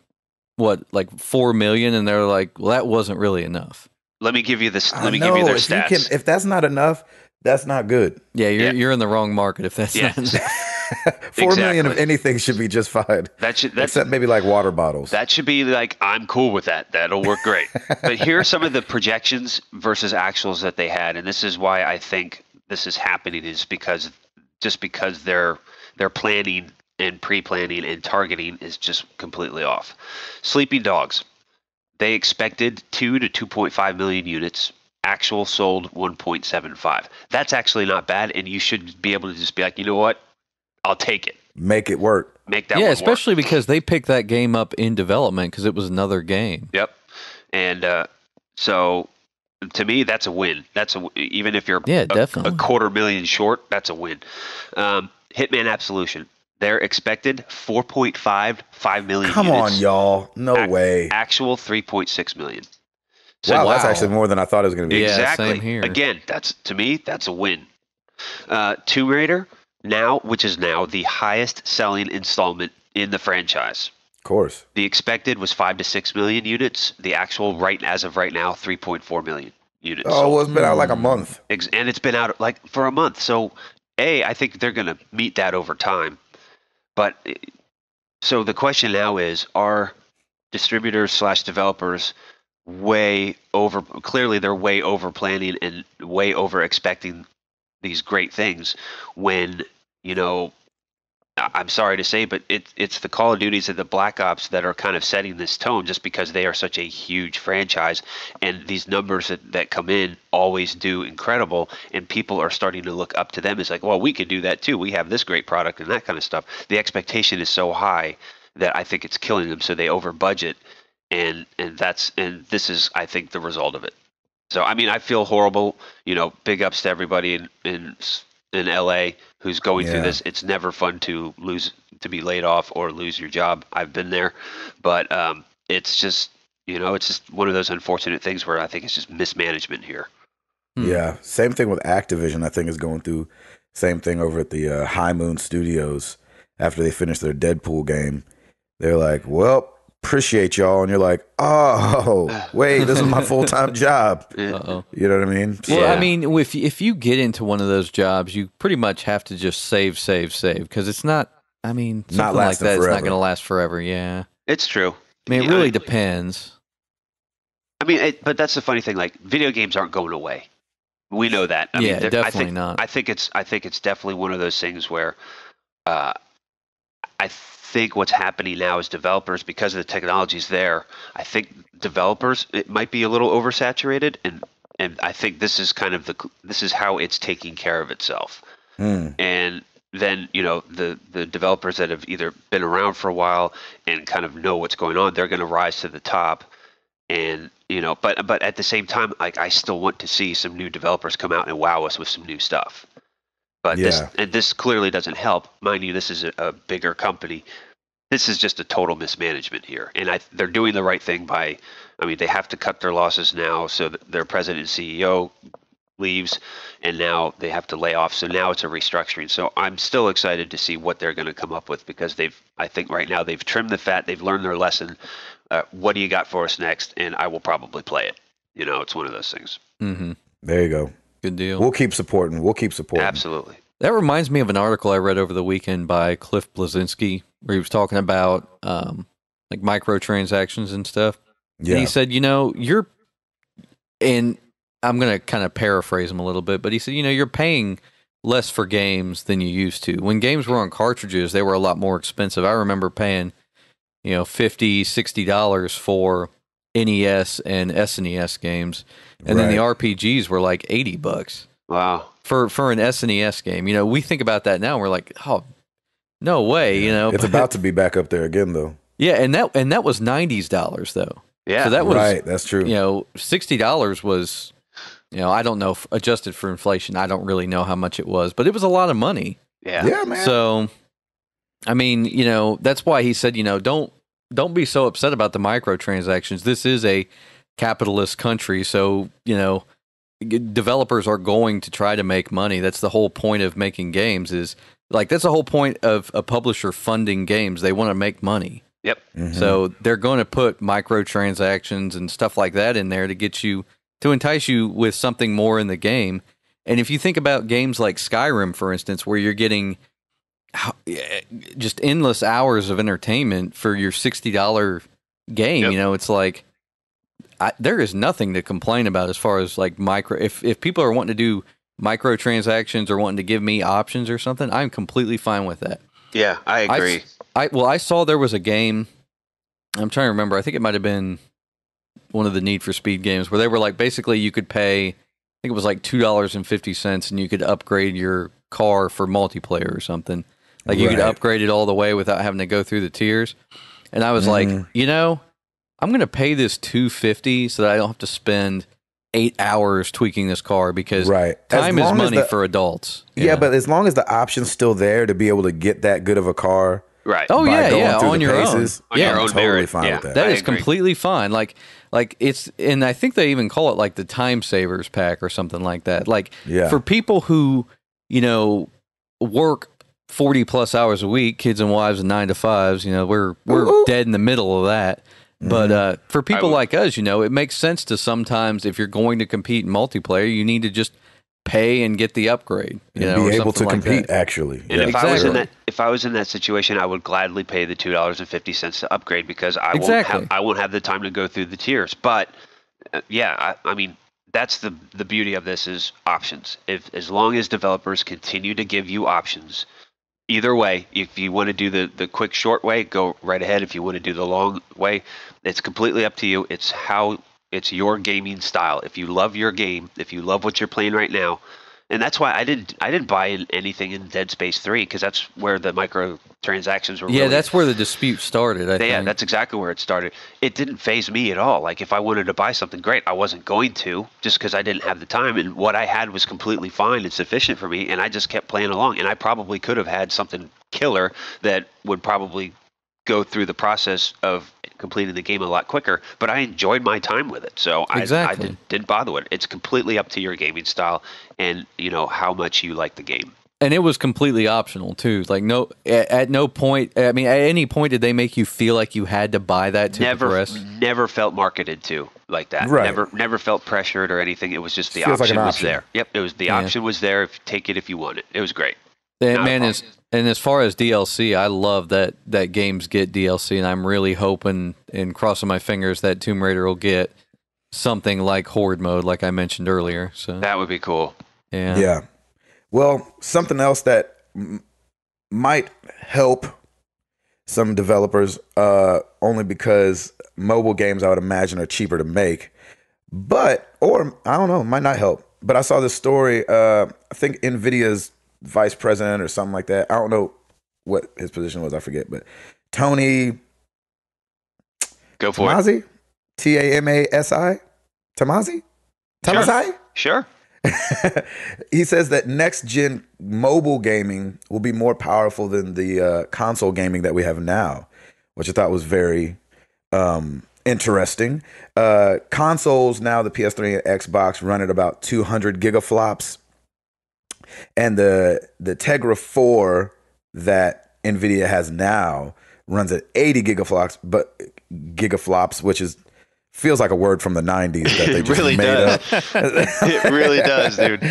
like 4 million, and they're like, well, that wasn't really enough.
Let me give you this. Let me give you their stats.
If that's not enough, that's not good.
Yeah, you're in the wrong market if that's not enough.
4 million of anything should be just fine. Except maybe like water bottles.
That should be like, I'm cool with that. That'll work great. But here are some of the projections versus actuals that they had, and this is why I think this is happening, is because their planning and pre-planning and targeting is just completely off. Sleeping Dogs, they expected 2 to 2.5 million units. Actual sold 1.75. That's actually not bad, and you should be able to just be like, you know what? I'll take it.
Make it work.
Make that one work.
Especially because they picked that game up in development because it was another game.
Yep. And so to me, that's a win. Even if you're a $250,000 short, that's a win. Hitman Absolution, they're expected 4.55 million
Come
units.
on, y'all. No way.
Actual 3.6 million. So,
wow, that's actually more than I thought it was going to be.
Exactly.
Same here.
Again, to me, that's a win. Tomb Raider, which is now the highest selling installment in the franchise.
Of course.
The expected was 5 to 6 million units. The actual, as of right now, 3.4 million units.
Oh, well, it's been out like a month.
And it's been out like for a month. So, I think they're going to meet that over time. But so the question now is, are distributors / developers clearly they're way over planning and way over expecting these great things when, I'm sorry to say, but it's the Call of Duties and the Black Ops that are kind of setting this tone, just because they are such a huge franchise, and these numbers that come in always do incredible, and people are starting to look up to them. It's like, well, we could do that too. We have this great product and that kind of stuff. The expectation is so high that I think it's killing them, so they over budget, and this is, I think, the result of it. So, I mean, I feel horrible. Big ups to everybody in in LA who's going through this. It's never fun to be laid off or lose your job. I've been there, but it's just it's just one of those unfortunate things where I think it's just mismanagement here.
Yeah, same thing with Activision. I think is going through same thing over at the High Moon Studios after they finished their Deadpool game. They're like, well, appreciate y'all, and you're like, oh, wait, this is my full-time job.
Uh-oh.
You know what I mean?
Well, I mean, if you get into one of those jobs, you pretty much have to just save, because it's not. I mean, something like that, it's not going to last forever. Yeah,
it's true.
I mean, it really depends.
I mean, but that's the funny thing. Like, video games aren't going away. We know that. I mean,
definitely not.
I think it's definitely one of those things where I think what's happening now is developers, because the technology's there, I think developers, it might be a little oversaturated, and I think this is this is how it's taking care of itself. And then the developers that have either been around for a while and kind of know what's going on, they're going to rise to the top. And but at the same time, like, I still want to see some new developers come out and wow us with some new stuff. But this clearly doesn't help. Mind you, this is a bigger company. This is just a total mismanagement here. And they're doing the right thing by, I mean, they have to cut their losses now, so that their president and CEO leaves, and now they have to lay off. So now it's a restructuring. So I'm still excited to see what they're going to come up with, because I think right now they've trimmed the fat. They've learned their lesson. What do you got for us next? And I will probably play it. It's one of those things.
Mm-hmm.
There you go.
Good deal.
We'll keep supporting.
Absolutely.
That reminds me of an article I read over the weekend by Cliff Bleszinski, where he was talking about like microtransactions and stuff. Yeah. And he said, and I'm going to kind of paraphrase him a little bit, but he said, you're paying less for games than you used to. When games were on cartridges, they were a lot more expensive. I remember paying, $50, $60 for NES and SNES games. And then the RPGs were like $80.
Wow.
For an SNES game. We think about that now and we're like, oh, no way,
It's about to be back up there again, though.
Yeah, and that was $90 though.
Yeah.
So that was
right, that's true.
$60 was, I don't know, adjusted for inflation, I don't really know how much it was, but it was a lot of money.
Yeah.
Yeah, man.
So I mean, that's why he said, don't be so upset about the microtransactions. This is a capitalist country, so, developers are going to try to make money. That's the whole point of making games that's the whole point of a publisher funding games. They want to make money.
Yep.
Mm-hmm.
So they're going to put microtransactions and stuff like that in there to entice you with something more in the game. And if you think about games like Skyrim, for instance, where you're getting just endless hours of entertainment for your $60 game, it's like, there is nothing to complain about as far as like if people are wanting to do microtransactions or wanting to give me options or something, I'm completely fine with that.
Yeah, I agree.
I saw there was a game, I'm trying to remember, I think it might have been one of the Need for Speed games, where they were like, basically you could pay, I think it was like $2.50, and you could upgrade your car for multiplayer or something. Like you could upgrade it all the way without having to go through the tiers. And I was like, I'm going to pay this $2.50 so that I don't have to spend 8 hours tweaking this car, because time is money for adults.
Yeah, but as long as the option's still there to be able to get that good of a car.
Right.
Oh, yeah, on your own.
Yeah,
I'm totally fine with that.
That is completely fine. Like it's, and I think they even call it like the time savers pack or something like that. Like for people who, work 40 plus hours a week, kids and wives and 9-to-5s, we're dead in the middle of that. But for people like us, it makes sense to sometimes, if you're going to compete in multiplayer, you need to just pay and get the upgrade.
Be able to compete, actually.
And if I was in that situation, I would gladly pay the $2.50 to upgrade, because I won't have the time to go through the tiers. But I mean, that's the beauty of this, is options. As long as developers continue to give you options. Either way, if you want to do the quick, short way, go right ahead. If you want to do the long way, it's completely up to you. It's your gaming style. If you love your game, if you love what you're playing right now, And that's why I didn't buy anything in Dead Space 3 because that's where the microtransactions were.
Yeah,
really,
that's where the dispute started. I think.
Yeah, that's exactly where it started. It didn't faze me at all. Like if I wanted to buy something great, I wasn't going to just because I didn't have the time, and what I had was completely fine and sufficient for me, and I just kept playing along. And I probably could have had something killer that would probably go through the process of completing the game a lot quicker, but I enjoyed my time with it, so
Exactly.
I didn't bother with it. It's completely up to your gaming style and how much you like the game.
And it was completely optional too. Like at no point. I mean, at any point did they make you feel like you had to buy that to progress?
Never felt marketed to like that.
Right.
Never felt pressured or anything. It was just the
Feels like
option
an
was
option.
there. Yep, it was the option was there. Take it if you want it. It was great.
And as far as DLC, I love that games get DLC, and I'm really hoping and crossing my fingers that Tomb Raider will get something like Horde mode, like I mentioned earlier. So
that would be cool.
Yeah. Well, something else that might help some developers, only because mobile games, I would imagine, are cheaper to make. Or I don't know, might not help. But I saw this story. I think NVIDIA's vice president or something like that. I don't know what his position was. I forget. But Tony
Go for
Tamasi?
it.
Tamasi? Tamasi?
Sure.
He says that next gen mobile gaming will be more powerful than the console gaming that we have now, which I thought was very interesting. Consoles now, the PS3 and Xbox, run at about 200 gigaflops, and the Tegra 4 that NVIDIA has now runs at 80 gigaflops, which feels like a word from the 90s that they just
really
made
does.
up.
It really does, dude.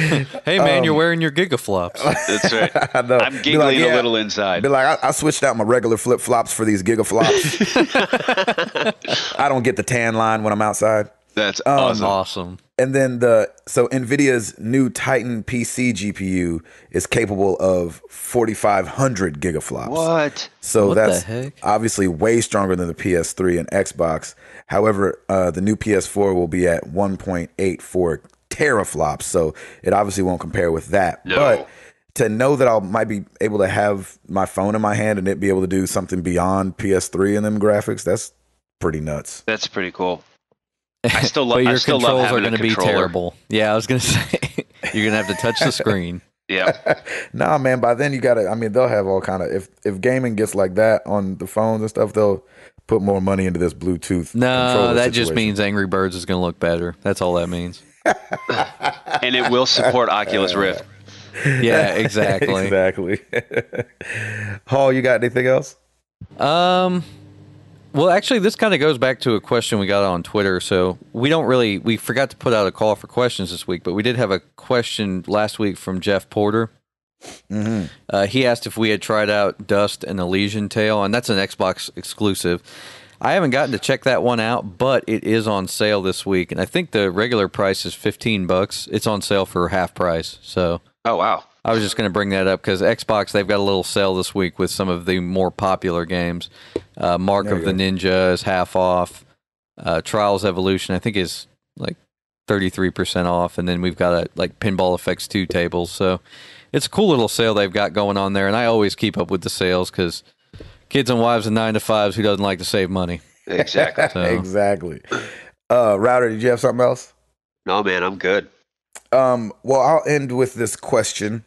hey, man, you're wearing your gigaflops.
That's right.
I know.
I'm giggling a little inside.
Be like, I switched out my regular flip flops for these gigaflops. I don't get the tan line when I'm outside.
That's awesome.
Awesome.
And then so NVIDIA's new Titan PC GPU is capable of 4,500 gigaflops.
What?
So
What
that's
the heck?
obviously way stronger than the PS3 and Xbox. However, the new PS4 will be at 1.84 teraflops, so it obviously won't compare with that.
No.
But to know that I might be able to have my phone in my hand and it be able to do something beyond PS3 and them graphics, that's pretty nuts.
That's pretty cool. I still love.
But your
I still love
controls are
having
going
a
to be
controller.
terrible. Yeah, I was going to say you're going to have to touch the screen.
Yeah.
Nah, man, by then you gotta, I mean, they'll have all kind of, if gaming gets like that on the phones and stuff, they'll put more money into this Bluetooth
No,
controller
that just
situation.
means Angry Birds is going to look better. That's all that means.
And it will support Oculus Rift.
Yeah, exactly.
Exactly. Hall, you got anything else?
Well, actually, this kind of goes back to a question we got on Twitter. So we forgot to put out a call for questions this week, but we did have a question last week from Jeff Porter. Mm-hmm. He asked if we had tried out Dust and Elysian Tale, and that's an Xbox exclusive. I haven't gotten to check that one out, but it is on sale this week, and I think the regular price is $15. It's on sale for half price. So,
Oh wow.
I was just going to bring that up because Xbox, they've got a little sale this week with some of the more popular games. Mark of the Ninja is half off. Trials Evolution, I think, is like 33% off. And then we've got Pinball Effects 2 tables. So it's a cool little sale they've got going on there. And I always keep up with the sales because kids and wives and 9-to-5s, who doesn't like to save money?
Exactly.
So,
Exactly. Router, did you have something else?
No, man, I'm good.
Well, I'll end with this question.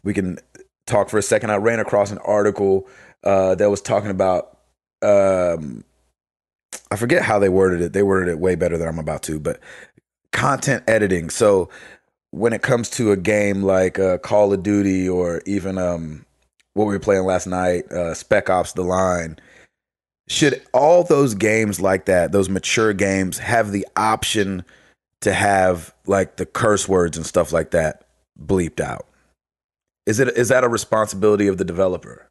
We can talk for a second. I ran across an article that was talking about, I forget how they worded it. They worded it way better than I'm about to, but content editing. So when it comes to a game like Call of Duty or even what we were playing last night, Spec Ops: The Line, should all those games like that, those mature games, have the option to have like the curse words and stuff like that bleeped out? Is that a responsibility of the developer?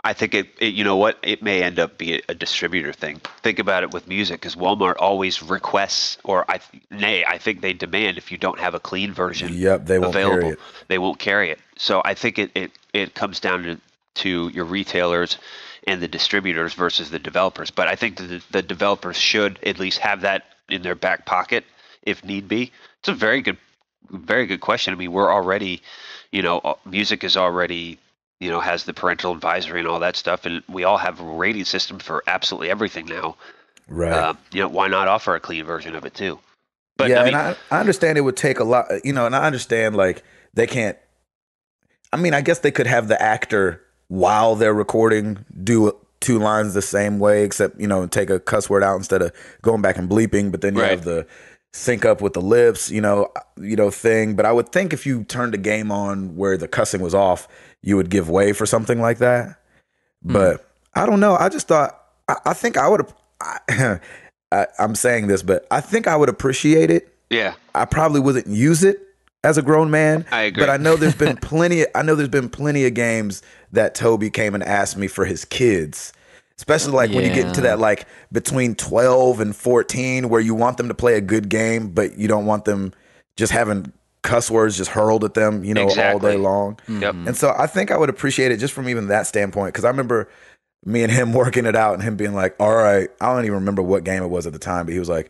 I think you know what? It may end up being a distributor thing. Think about it with music, because Walmart always requests, or I think they demand, if you don't have a clean version
They won't
available,
carry it.
they won't carry it. So I think it comes down to your retailers and the distributors versus the developers. But I think the developers should at least have that in their back pocket if need be. It's a very good very good question. I mean, we're already, music is already, has the parental advisory and all that stuff, and we all have a rating system for absolutely everything now.
Right.
Why not offer a clean version of it too? But
Yeah,
I
and
mean,
I understand it would take a lot, and I understand like they can't. I mean, I guess they could have the actor while they're recording do two lines the same way, except take a cuss word out instead of going back and bleeping. But then you
right.
have the sync up with the lips, thing. But I would think if you turned a game on where the cussing was off, you would give way for something like that. But I don't know. I just thought I think I would. I'm saying this, but I think I would appreciate it.
Yeah.
I probably wouldn't use it as a grown man.
I agree.
But I know there's been plenty. I know there's been plenty of games that Toby came and asked me for his kids, especially like when you get into that like between 12 and 14, where you want them to play a good game, but you don't want them just having cuss words just hurled at them, all day long.
Yep.
And so I think I would appreciate it just from even that standpoint, because I remember me and him working it out and him being like, all right, I don't even remember what game it was at the time, but he was like,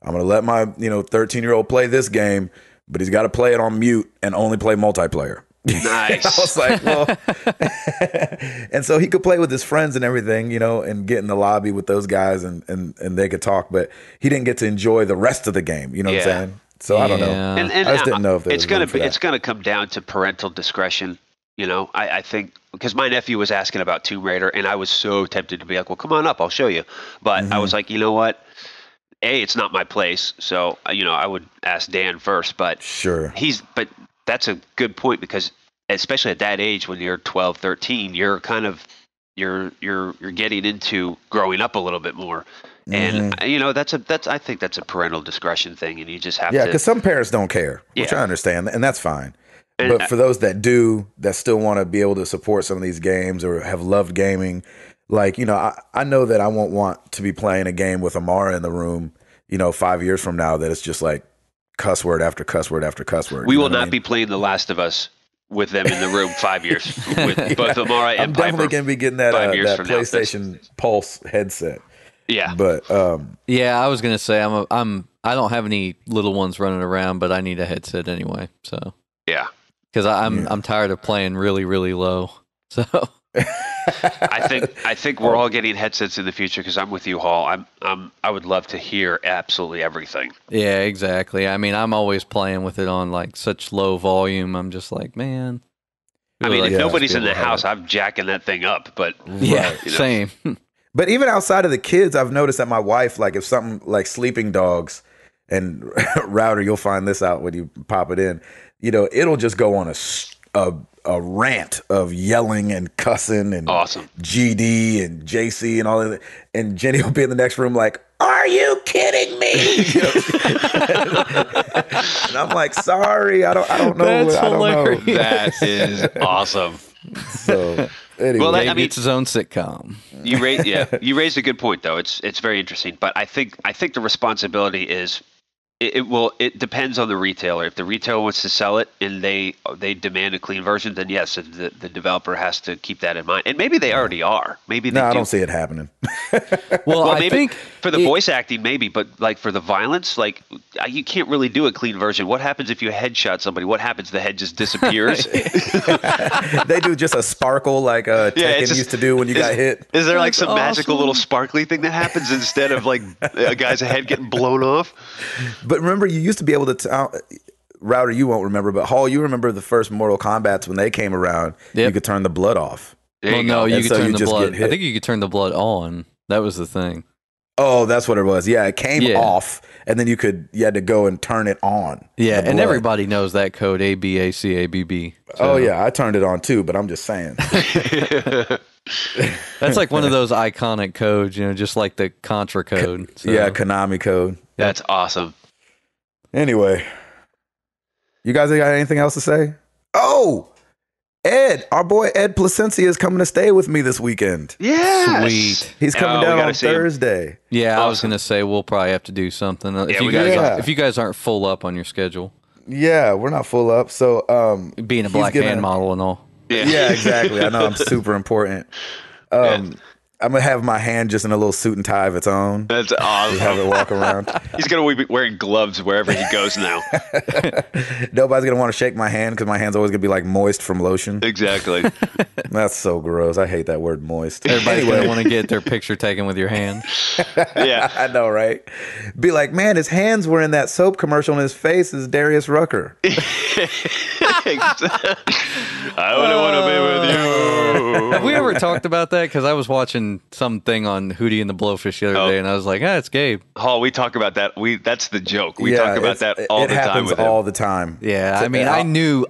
I'm going to let my 13-year-old play this game, but he's got to play it on mute and only play multiplayer.
Nice.
I was like, well, and so he could play with his friends and everything, and get in the lobby with those guys and they could talk, but he didn't get to enjoy the rest of the game. You know what I'm saying? So I don't know.
And
I just didn't know if
it's going to come down to parental discretion. I think because my nephew was asking about Tomb Raider, and I was so tempted to be like, well, come on up, I'll show you. But I was like, you know what? It's not my place. So, I would ask Dan first, but
sure.
But that's a good point, because especially at that age, when you're 12, 13, you're kind of, you're getting into growing up a little bit more. And I think that's a parental discretion thing, and you just have to.
Yeah, because some parents don't care, which I understand, and that's fine. But for those that do, that still want to be able to support some of these games or have loved gaming, like, I know that I won't want to be playing a game with Amara in the room, 5 years from now, that it's just like cuss word after cuss word after cuss word.
We will not be playing The Last of Us with them in the room 5 years, with both Amara and
I'm definitely
Piper.
going to be getting that PlayStation Pulse headset.
Yeah.
But
I was gonna say I don't have any little ones running around, but I need a headset anyway. So
yeah,
because I'm tired of playing really, really low. So
I think we're all getting headsets in the future, because I'm with you, Hall. I would love to hear absolutely everything.
Yeah, exactly. I mean, I'm always playing with it on like such low volume. I'm just like, man.
Really, I mean, if nobody's in the house, I'm jacking that thing up. But
same.
But even outside of the kids, I've noticed that my wife, like if something like Sleeping Dogs, and Router, you'll find this out when you pop it in, it'll just go on a rant of yelling and cussing and
awesome.
GD and JC and all of that. And Jenny will be in the next room like, are you kidding me? And I'm like, sorry, I don't know.
That's
I don't
hilarious.
know.
That is awesome.
So anyway.
Well, Gabe gets his own sitcom.
You raised a good point, though. It's very interesting, but I think the responsibility is it depends on the retailer. If the retailer wants to sell it and they demand a clean version, then yes, the developer has to keep that in mind. And maybe they already are. Maybe they
I don't see it happening.
Well, I
maybe
think
for the voice acting, maybe, but like for the violence, like you can't really do a clean version. What happens if you headshot somebody? What happens? The head just disappears.
They do just a sparkle like Tekken used to do when you got hit.
Is there like
That's
some magical little sparkly thing that happens instead of like a guy's head getting blown off?
But remember, you used to be able to Router, you won't remember, but Hall, you remember the first Mortal Kombats when they came around.
Yep.
You could turn the blood off.
Well, no, you could turn the
just
blood.
get hit.
I think you could turn the blood on. That was the thing.
Oh, that's what it was. Yeah, it came off, and then you had to go and turn it on.
Yeah, and everybody knows that code ABACABB.
So. Oh yeah, I turned it on too, but I'm just saying.
That's like one of those iconic codes, just like the Contra code. So.
Yeah, Konami code.
That's awesome.
Anyway, you guys got anything else to say? Oh, Ed, our boy Ed Placencia is coming to stay with me this weekend.
Yeah,
sweet.
He's coming down on Thursday.
Yeah,
awesome.
I was gonna say we'll probably have to do something if you guys aren't full up on your schedule.
Yeah, we're not full up. So
being a black hand model and all.
Yeah, exactly. I know I'm super important. I'm gonna have my hand just in a little suit and tie of its own.
That's awesome.
Just have it walk around.
He's gonna be wearing gloves wherever he goes now.
Nobody's gonna want to shake my hand because my hand's always gonna be like moist from lotion.
Exactly.
That's so gross. I hate that word moist.
Everybody's gonna want to get their picture taken with your hand.
Yeah,
I know, right? Be like, man, his hands were in that soap commercial, and his face is Darius Rucker.
I wouldn't want to be with you.
Have we ever talked about that? Because I was watching something on Hootie and the Blowfish the other day, and I was like, it's Gabe.
Hall, we talk about that. That's the joke. We talk about that all the time with him.
All the time.
Yeah, I mean, I knew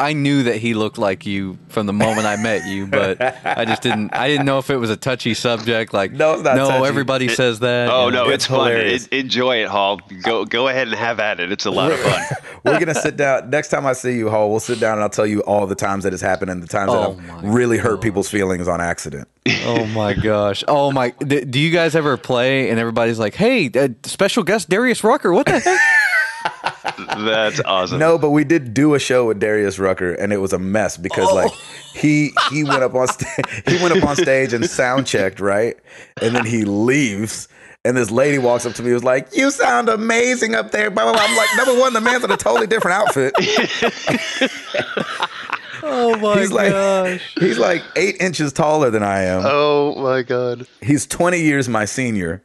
that he looked like you from the moment I met you, but I didn't know if it was a touchy subject. Like,
no, it's not touchy.
Everybody says that.
Oh, no, it's fun.
Hilarious.
Enjoy it, Hall. Go ahead and have at it. It's a lot of fun.
We're going to sit down. Next time I see you, Hall, we'll sit down and I'll tell you all the times that it's happened and the times that I've really hurt people's feelings on accident.
Oh, my gosh. Oh, my. Do you guys ever play and everybody's like, hey, special guest Darius Rucker, what the heck?
That's awesome.
No, but we did do a show with Darius Rucker, and it was a mess because like he went up on stage and sound checked, right, and then he leaves. And this lady walks up to me and was like, you sound amazing up there. Blah, blah, blah. I'm like, number one, the man's in a totally different outfit.
Oh, my gosh.
He's like 8 inches taller than I am.
Oh, my God.
He's 20 years my senior.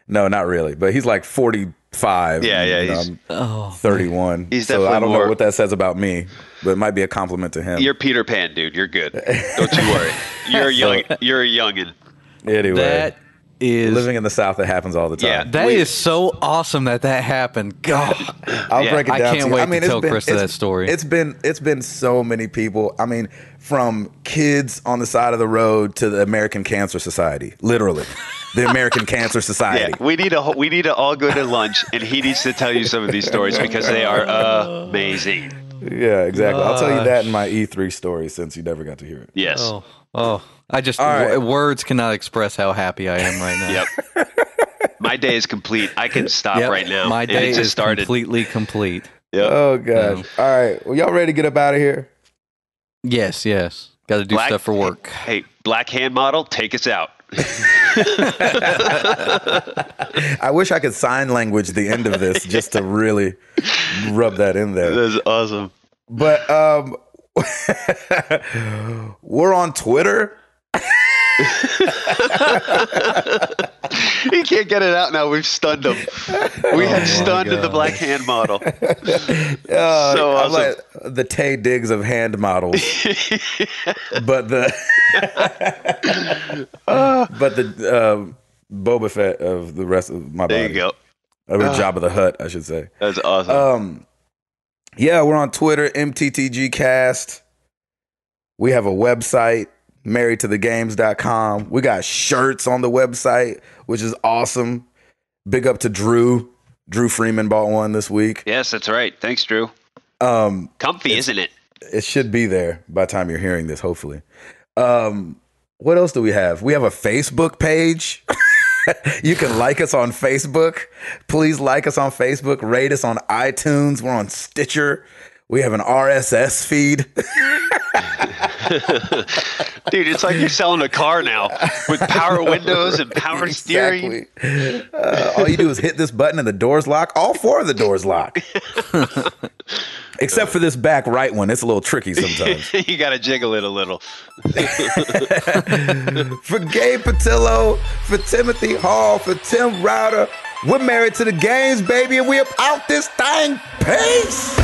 No, not really. But he's like 45.
Yeah.
I'm 31.
He's
so
definitely
I don't
more,
know what that says about me, but it might be a compliment to him.
You're Peter Pan, dude. You're good. Don't you worry. You're a youngin'.
Anyway.
That is
living in the South, it happens all the time.
Yeah.
That is so awesome that happened. God,
I'll break it down.
I can't wait to tell Krista that story.
It's been so many people. I mean, from kids on the side of the road to the American Cancer Society, literally, the American Cancer Society.
Yeah, we need to all go to lunch, and he needs to tell you some of these stories because they are amazing.
Yeah, exactly. I'll tell you that in my E3 story since you never got to hear it.
Yes.
I just words cannot express how happy I am right now.
Yep. My day is complete. I can stop right now.
My day is
started.
Completely complete.
Yep.
Oh gosh. All right. Well, y'all ready to get up out of here?
Yes. Got to do stuff for work.
Hey, Black Hand Model, take us out.
I wish I could sign language the end of this just to really rub that in there.
That's awesome.
But we're on Twitter.
He can't get it out now. We've stunned him. We have stunned the Black Hand Model. So awesome.
Like the Tay Diggs of hand models. But the Boba Fett of the rest of my body.
There you go.
Or Jabba the Hutt, I should say.
That's awesome.
Yeah, we're on Twitter, MTTGcast. We have a website, marriedtothegames.com. We got shirts on the website, which is awesome. Big up to Drew. Drew Freeman bought one this week.
Yes, that's right. Thanks, Drew. Comfy, isn't it?
It should be there by the time you're hearing this, hopefully. What else do we have? We have a Facebook page. You can like us on Facebook. Please like us on Facebook. Rate us on iTunes. We're on Stitcher. We have an RSS feed.
Dude, it's like you're selling a car now with power windows and power steering.
All you do is hit this button and the doors lock. All 4 of the doors lock. Except for this back right one. It's a little tricky sometimes.
You got to jiggle it a little.
For Gabe Patillo, for Timothy Hall, for Tim Router, we're married to the games, baby, and we up out this thing. Peace.